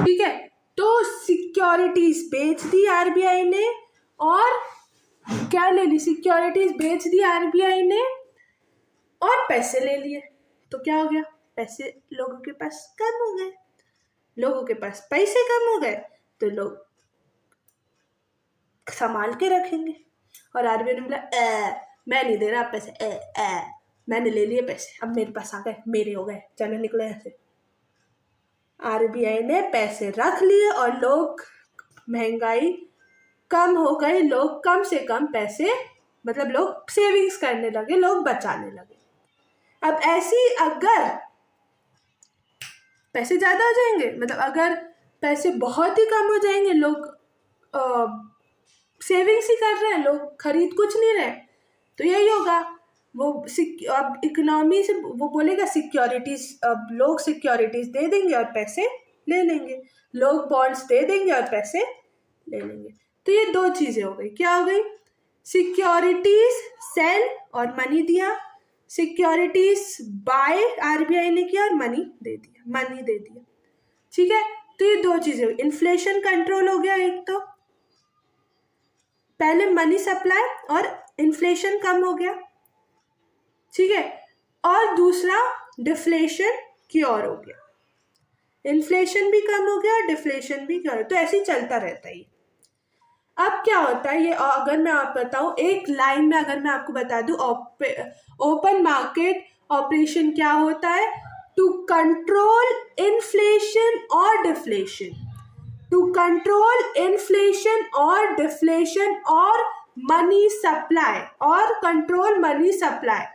ठीक है, तो सिक्योरिटीज बेच दी आरबीआई ने, और क्या ले ली, सिक्योरिटीज बेच दी आरबीआई ने और पैसे ले लिए। तो क्या हो गया, पैसे लोगों के पास कम हो गए, लोगों के पास पैसे कम हो गए तो लोग संभाल के रखेंगे। और आरबीआई ने बोला मैं नहीं दे रहा पैसे, मैंने ले लिए पैसे, अब मेरे पास आ गए, मेरे हो गए, चलो निकले ऐसे। आरबीआई ने पैसे रख लिए और लोग, महंगाई कम हो गई, लोग कम से कम पैसे, मतलब लोग सेविंग्स करने लगे, लोग बचाने लगे। अब ऐसी अगर पैसे ज़्यादा हो जाएंगे, मतलब अगर पैसे बहुत ही कम हो जाएंगे, लोग सेविंग्स ही कर रहे हैं, लोग खरीद कुछ नहीं रहे, तो यही होगा। वो अब इकोनॉमी से वो बोलेगा सिक्योरिटीज, अब लोग सिक्योरिटीज दे देंगे और पैसे ले लेंगे, लोग बॉन्ड्स दे देंगे और पैसे ले लेंगे। तो ये दो चीज़ें हो गई, क्या हो गई, सिक्योरिटीज सेल और मनी दिया, सिक्योरिटीज बाय आरबीआई ने किया और मनी दे दिया। ठीक है, तो ये दो चीज़ें हुई, इन्फ्लेशन कंट्रोल हो गया एक, तो पहले मनी सप्लाई और इन्फ्लेशन कम हो गया। ठीक है, और दूसरा डिफ्लेशन क्योर हो गया, इन्फ्लेशन भी कम हो गया और डिफ्लेशन भी क्योर, तो ऐसे ही चलता रहता है। अब क्या होता है ये, अगर मैं आप बताऊं एक लाइन में, अगर मैं आपको बता दूं ओपन मार्केट ऑपरेशन क्या होता है, टू कंट्रोल इन्फ्लेशन और डिफ्लेशन, टू कंट्रोल इन्फ्लेशन और डिफ्लेशन और मनी सप्लाई, और control money supply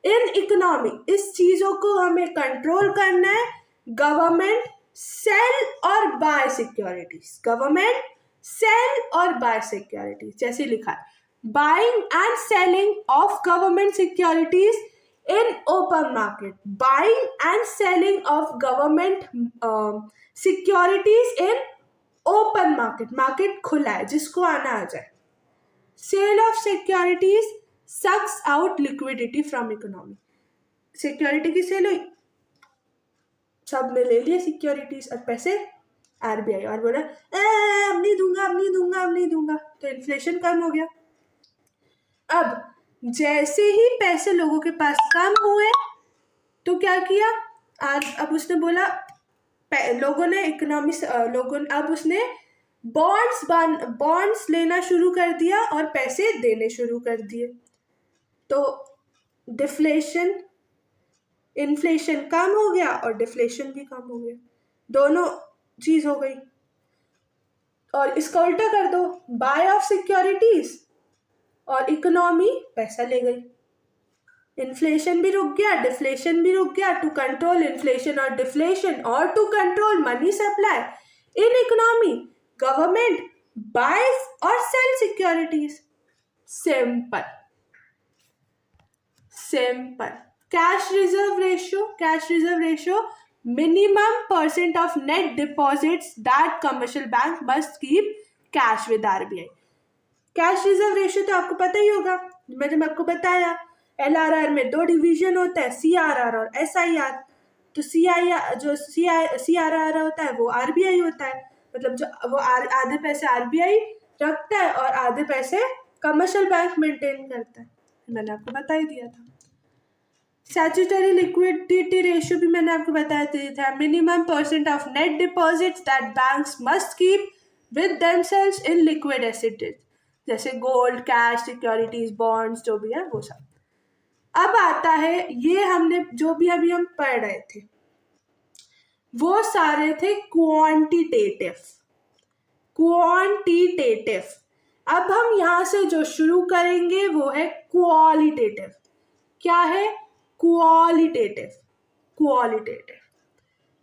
in economy, इस चीजों को हमें कंट्रोल करना है। गवर्नमेंट सेल और बाय सिक्योरिटीज, गवर्नमेंट सेल और बाय सिक्योरिटीज, जैसे लिखा है, buying and selling of government securities in open market, buying and selling of government securities in open market, market खुला है, जिसको आना आ जाए। Sale of securities sucks out liquidity from economy, security की सेल हुई, सबने ले लिया सिक्योरिटीज और पैसे, आरबीआई, और बोला अब नहीं दूंगा, तो इन्फ्लेशन कम हो गया। अब जैसे ही पैसे लोगों के पास कम हुए तो क्या किया, अब उसने बोला, लोगों ने अब उसने बॉन्ड्स लेना शुरू कर दिया और पैसे देने शुरू कर दिए, तो इन्फ्लेशन कम हो गया और डिफ्लेशन भी कम हो गया, दोनों चीज हो गई। और इसका उल्टा कर दो, बाय ऑफ सिक्योरिटीज और इकोनॉमी पैसा ले गई, इन्फ्लेशन भी रुक गया, डिफ्लेशन भी रुक गया। टू कंट्रोल इन्फ्लेशन और डिफ्लेशन और to control money supply in economy, government buys और sell securities. Simple. Cash reserve ratio minimum % of net deposits that commercial bank must keep cash with RBI। Cash reserve ratio तो आपको पता ही होगा, मैंने आपको बताया LRR में दो डिवीजन होता है, CRR और SIR। तो CRR होता है वो RBI होता है, मतलब जो वो आधे पैसे RBI रखता है और आधे पैसे कमर्शियल बैंक मेंटेन करता है, मैंने आपको बता ही दिया था। स्टैट्यूटरी लिक्विडिटी रेशियो भी मैंने आपको बताया था, minimum % of net deposits that banks must keep with themselves in liquid assets, जैसे गोल्ड, कैश, सिक्योरिटीज, बॉन्ड्स, जो भी है वो सब। अब आता है ये हमने जो भी अभी हम पढ़ रहे थे वो सारे थे क्वांटिटेटिव, क्वांटिटेटिव। अब हम यहाँ से जो शुरू करेंगे वो है क्वालिटेटिव। क्या है? Qualitative. Qualitative,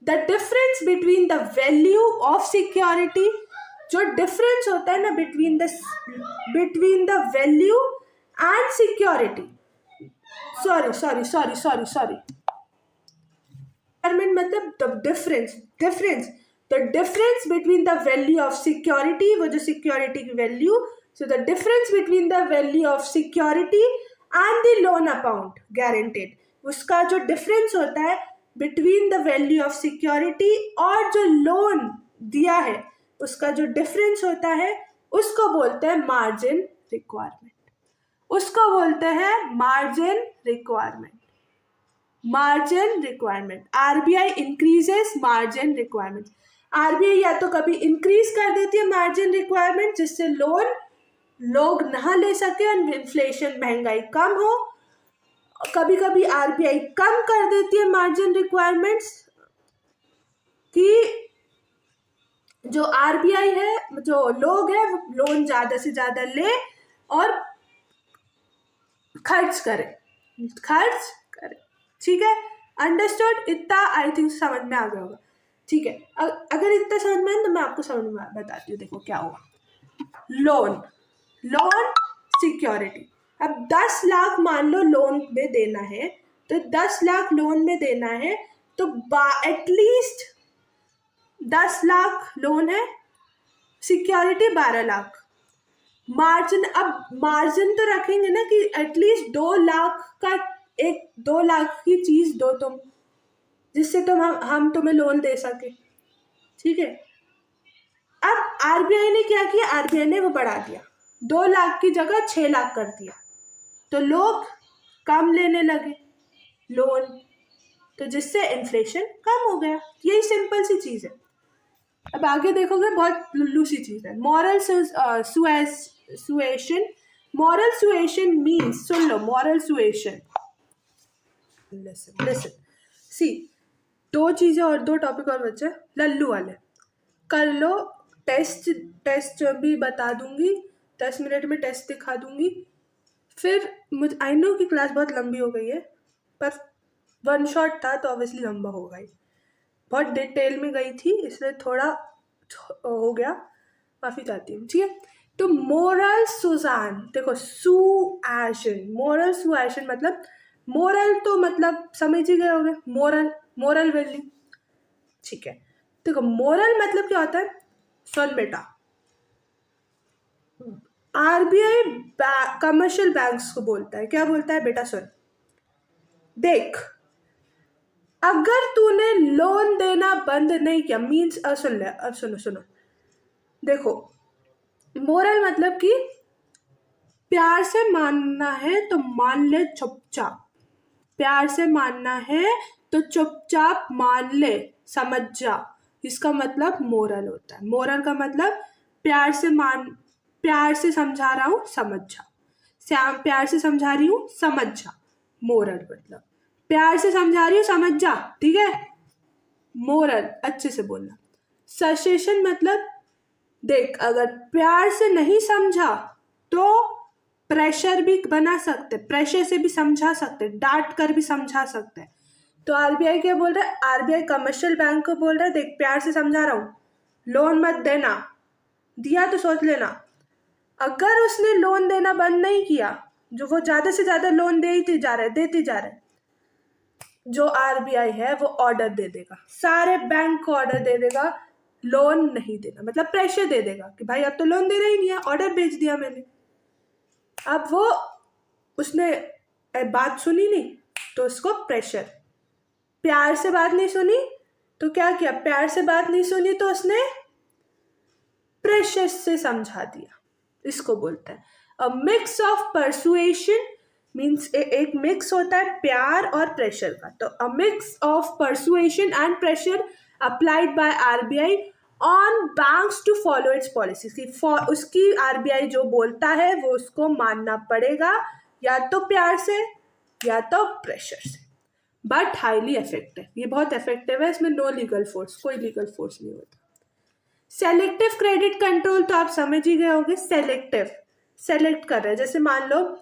the difference between the value of security, जो डिफरेंस होता है ना between the value and security, sorry मतलब the difference between the value of security, वो जो सिक्योरिटी की value, so the difference between the value of security and the loan amount guaranteed, उसका जो डिफरेंस होता है between the value of security और जो लोन दिया है उसका जो डिफरेंस होता है उसको बोलते हैं मार्जिन रिक्वायरमेंट। उसको बोलते हैं margin requirement. Margin requirement, RBI increases margin requirement. RBI या तो कभी इंक्रीज कर देती है मार्जिन रिक्वायरमेंट जिससे लोन लोग ना ले सके और इन्फ्लेशन महंगाई कम हो, कभी कभी आरबीआई कम कर देती है मार्जिन रिक्वायरमेंट्स कि जो आरबीआई है, जो लोग है वो लोन ज्यादा से ज्यादा ले और खर्च करे। ठीक है, अंडरस्टूड? इतना आई थिंक समझ में आ गया होगा। ठीक है, अगर इतना समझ में आए तो मैं आपको समझ में बताती हूँ। देखो क्या हुआ। लोन सिक्योरिटी, अब 10 लाख मान लो लोन में देना है, तो 10 लाख लोन में देना है तो एटलीस्ट 10 लाख लोन है, सिक्योरिटी 12 लाख। मार्जिन, अब मार्जिन तो रखेंगे ना कि एटलीस्ट 2 लाख का, 2 लाख की चीज दो तुम, जिससे हम तुम्हें लोन दे सके। ठीक है, अब आरबीआई ने क्या किया? आरबीआई ने वो बढ़ा दिया, 2 लाख की जगह 6 लाख कर दिया, तो लोग कम लेने लगे लोन, तो जिससे इन्फ्लेशन कम हो गया। यही सिंपल सी चीज है। अब आगे देखोगे बहुत लुल्लू सी चीज है। Moral suasion. Moral suasion means, सुन लो, मॉरल सुएशन, लिसन सी, 2 चीजें और 2 टॉपिक और बचे लल्लू वाले, कर लो। टेस्ट भी बता दूंगी, 10 मिनट में टेस्ट दिखा दूंगी। फिर मुझे आई नो कि क्लास बहुत लंबी हो गई है, पर 1 शॉट था तो ऑब्वियसली लंबा होगा ही, बहुत डिटेल में गई थी इसलिए थोड़ा हो गया, माफ़ी चाहती हूँ। ठीक है, तो मोरल सुजान, देखो सुएशन, मोरल सुएशन मतलब, मोरल तो मतलब समझ ही गए होंगे, मोरल वैल्यू। ठीक है, देखो मोरल मतलब क्या होता है, सुन बेटा, आरबीआई कमर्शियल बैंक्स को बोलता है, क्या बोलता है बेटा? सुन, देख, अगर तूने लोन देना बंद नहीं किया, मीन्स सुन ले, अब सुनो, देखो मोरल मतलब कि प्यार से मानना है तो मान ले चुपचाप, प्यार से मानना है तो चुपचाप मान ले, समझ जा, इसका मतलब मोरल होता है। मोरल का मतलब प्यार से समझा रहा हूँ, समझ जा, प्यार से समझा रही हूँ, समझ जा। मोरल मतलब प्यार से समझा रही हूँ, समझ जा, ठीक है? मोरल अच्छे से बोलना। सजेशन मतलब, देख, अगर प्यार से नहीं समझा तो प्रेशर भी बना सकते, प्रेशर से भी समझा सकते, डांट कर भी समझा सकते। तो आरबीआई क्या बोल रहा है? आरबीआई कमर्शियल बैंक को बोल रहा है, देख प्यार से समझा रहा हूँ, लोन मत देना, दिया तो सोच लेना। अगर उसने लोन देना बंद नहीं किया, जो वो ज्यादा से ज्यादा लोन देते जा रहे, जो आरबीआई है वो ऑर्डर दे देगा, सारे बैंक को ऑर्डर दे देगा लोन नहीं देना, मतलब प्रेशर दे देगा कि भाई अब तो लोन देना ही नहीं है, ऑर्डर भेज दिया मैंने। अब वो उसने बात सुनी नहीं तो उसको प्रेशर, प्यार से बात नहीं सुनी तो क्या किया? प्यार से बात नहीं सुनी तो उसने प्रेशर से समझा दिया, इसको बोलते हैं a mix of persuasion. Means एक मिक्स होता है प्यार और प्रेशर का, तो a mix of persuasion and pressure applied by RBI on banks to follow its policy. उसकी आरबीआई जो बोलता है वो उसको मानना पड़ेगा, या तो प्यार से या तो प्रेशर से, बट हाईली इफेक्टिव, ये बहुत इफेक्टिव है, इसमें नो लीगल फोर्स, कोई लीगल फोर्स नहीं होता। सेलेक्टिव क्रेडिट कंट्रोल तो आप समझ ही गए होंगे, सेलेक्टिव, सेलेक्ट कर रहे हैं, जैसे मान लो,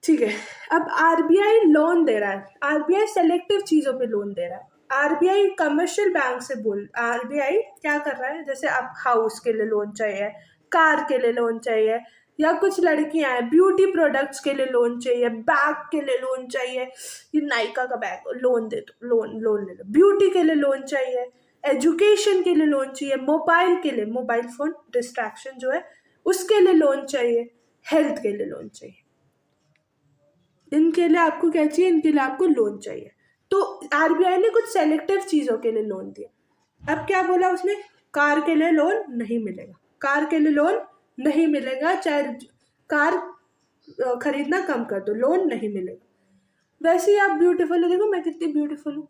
ठीक है, अब आरबीआई लोन दे रहा है, आरबीआई सेलेक्टिव चीजों पे लोन दे रहा है। आरबीआई कमर्शियल बैंक से बोल, आरबीआई क्या कर रहा है, जैसे आप हाउस के लिए लोन चाहिए, कार के लिए लोन चाहिए, या कुछ लड़कियां हैं ब्यूटी प्रोडक्ट्स के लिए लोन चाहिए, बैग के लिए लोन चाहिए, ये नायका का बैग लोन दे दो, लोन लोन ले लो, ब्यूटी के लिए लोन चाहिए, एजुकेशन के लिए लोन चाहिए, मोबाइल के लिए, मोबाइल फोन डिस्ट्रैक्शन जो है उसके लिए लोन चाहिए, हेल्थ के लिए लोन चाहिए, इनके लिए आपको क्या चाहिए, इनके लिए आपको लोन चाहिए। तो आरबीआई ने कुछ सेलेक्टिव चीजों के लिए लोन दिया। अब क्या बोला उसने, कार के लिए लोन नहीं मिलेगा, कार के लिए लोन नहीं मिलेगा, चाहे कार खरीदना कम कर दो, लोन नहीं मिलेगा। वैसे ही आप ब्यूटीफुल हो, देखो मैं कितनी ब्यूटीफुल हूँ,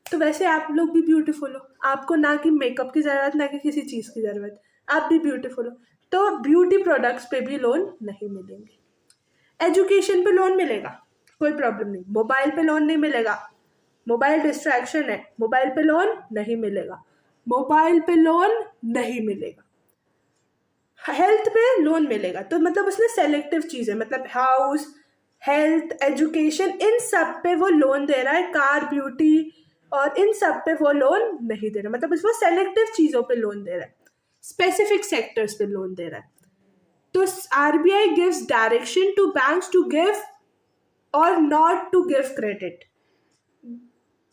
तो वैसे आप लोग भी ब्यूटीफुल हो, आपको ना कि मेकअप की जरूरत, ना कि किसी चीज की जरूरत, आप भी ब्यूटीफुल हो। तो ब्यूटी प्रोडक्ट्स पे भी लोन नहीं मिलेंगे। एजुकेशन पे लोन मिलेगा, कोई प्रॉब्लम नहीं। मोबाइल पे लोन नहीं मिलेगा, मोबाइल डिस्ट्रैक्शन है, मोबाइल पे लोन नहीं मिलेगा, मोबाइल पे लोन नहीं मिलेगा। हेल्थ पे लोन मिलेगा, तो मतलब उसने सेलेक्टिव चीज है, मतलब हाउस, हेल्थ, एजुकेशन, इन सब पे वो लोन दे रहा है, कार, ब्यूटी और इन सब पे वो लोन नहीं दे रहा, मतलब उसको सेलेक्टिव चीजों पे लोन दे रहा है, स्पेसिफिक सेक्टर्स पे लोन दे रहा है। तो RBI gives direction to banks to give और not to give credit,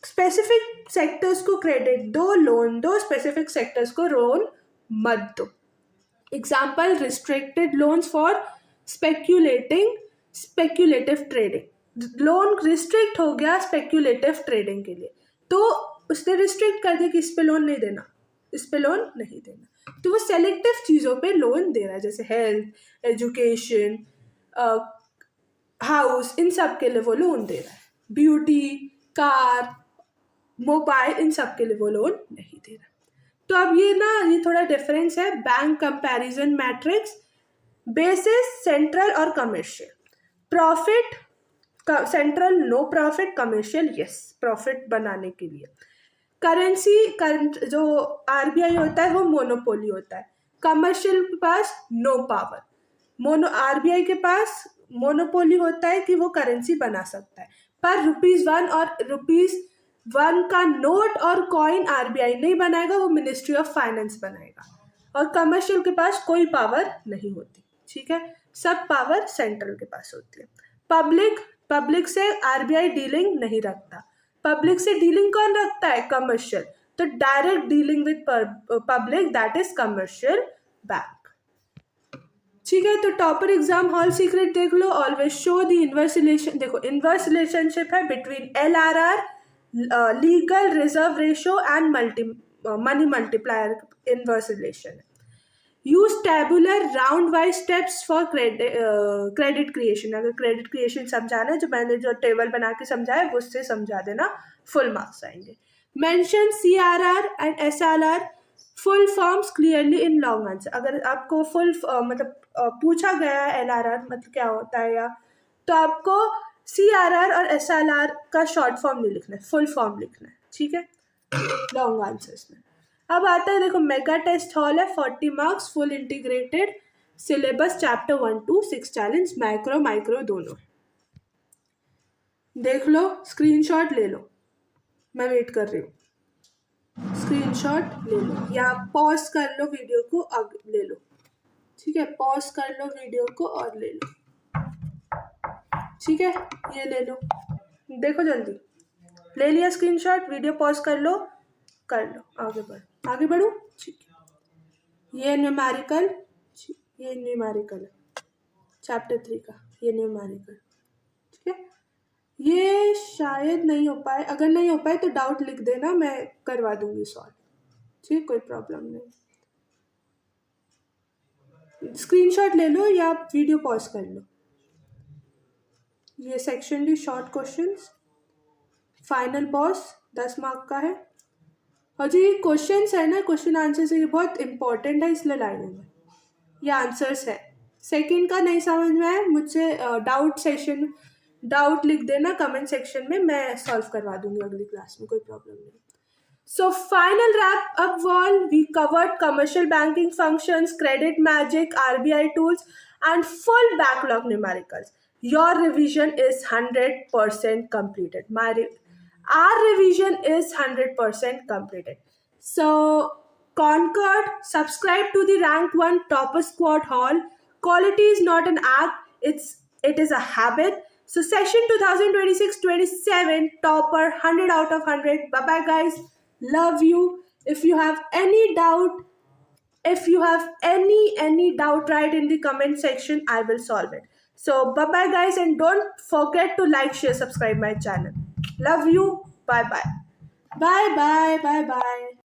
specific sectors को क्रेडिट दो, लोन दो, स्पेसिफिक सेक्टर्स को लोन मत दो। Example, restricted loans for speculative trading, loan restrict हो गया स्पेक्यूलेटिव ट्रेडिंग के लिए, तो उसने रिस्ट्रिक्ट कर दिया कि इस पे लोन नहीं देना, इस पे लोन नहीं देना, तो वो सेलेक्टिव चीजों पे लोन दे रहा है, जैसे हेल्थ, एजुकेशन, हाउस, इन सब के लिए वो लोन दे रहा है, ब्यूटी, कार, मोबाइल, इन सब के लिए वो लोन नहीं दे रहा। तो अब ये थोड़ा डिफरेंस है, bank comparison matrix, basis central और commercial, profit central no profit, commercial yes profit बनाने के लिए। करेंसी जो आरबीआई होता है वो मोनोपोली होता है, कमर्शियल के पास नो पावर, आरबीआई के पास मोनोपोली होता है कि वो करेंसी बना सकता है, पर ₹1 और ₹1 का नोट और कॉइन आरबीआई नहीं बनाएगा, वो मिनिस्ट्री ऑफ फाइनेंस बनाएगा। और कमर्शियल के पास कोई पावर नहीं होती, ठीक है, सब पावर सेंट्रल के पास होती है। पब्लिक से आरबीआई डीलिंग नहीं रखता, पब्लिक से डीलिंग कौन रखता है, कमर्शियल, तो direct dealing with public, that is commercial bank, ठीक है। तो टॉपर एग्जाम हॉल सीक्रेट देख लो, always show the inverse relation, देखो इनवर्स रिलेशनशिप है between LRR, legal reserve ratio and money multiplier, inverse relation है। Use tabular round wise steps for credit creation, अगर credit creation समझाना है, जो मैंने जो टेबल बना के समझाया है उससे समझा देना, फुल मार्क्स आएंगे। Mention CRR and SLR full forms clearly in long answer, अगर आपको फुल मतलब पूछा गया है LRR मतलब क्या होता है, या तो आपको CRR और SLR का शॉर्ट फॉर्म नहीं लिखना है, फुल फॉर्म लिखना है, ठीक है, लॉन्ग आंसर्स में। अब आता है देखो, मेगा टेस्ट हॉल है, 40 marks, full integrated syllabus, chapter 1 to 6 challenge, micro दोनों, देख लो, स्क्रीनशॉट ले लो, मैं वेट कर रही हूँ, स्क्रीनशॉट ले लो या पॉज कर लो वीडियो को, आगे ले लो, ठीक है, पॉज कर लो वीडियो को और ले लो, ठीक है, ये ले लो, देखो जल्दी, ले लिया स्क्रीनशॉट, वीडियो पॉज कर लो, आगे बढ़ो, ठीक है, ये न्यूमेरिकल है चैप्टर 3 का, ये न्यूमेरिकल, ठीक है, ये शायद नहीं हो पाए, अगर नहीं हो पाए तो डाउट लिख देना, मैं करवा दूंगी सॉल्व, ठीक, कोई प्रॉब्लम नहीं, स्क्रीनशॉट ले लो या वीडियो पॉज कर लो। ये section D short questions, final boss 10 mark का है, और जो ये क्वेश्चंस है ना, क्वेश्चन आंसर से, ये बहुत इंपॉर्टेंट है, इसलिए लाए हुए ये आंसर्स है। सेकंड का नहीं समझ में आए, मुझसे डाउट लिख देना कमेंट सेक्शन में, मैं सॉल्व करवा दूंगी अगली क्लास में, कोई प्रॉब्लम नहीं। So final wrap up wall, we covered commercial banking functions, credit magic, RBI tools, and full backlog numericals. Your revision is 100% completed. Our revision is 100% completed. So Concord, subscribe to the Rank 1 Topper Squad Hall. Quality is not an act, it is a habit. So session 2026-27 topper 100 out of 100. Bye bye guys. Love you. If you have any doubt, if you have any doubt, write in the comment section. I will solve it. So bye bye guys, and don't forget to like, share, subscribe my channel. Love you. Bye bye. Bye bye. Bye bye.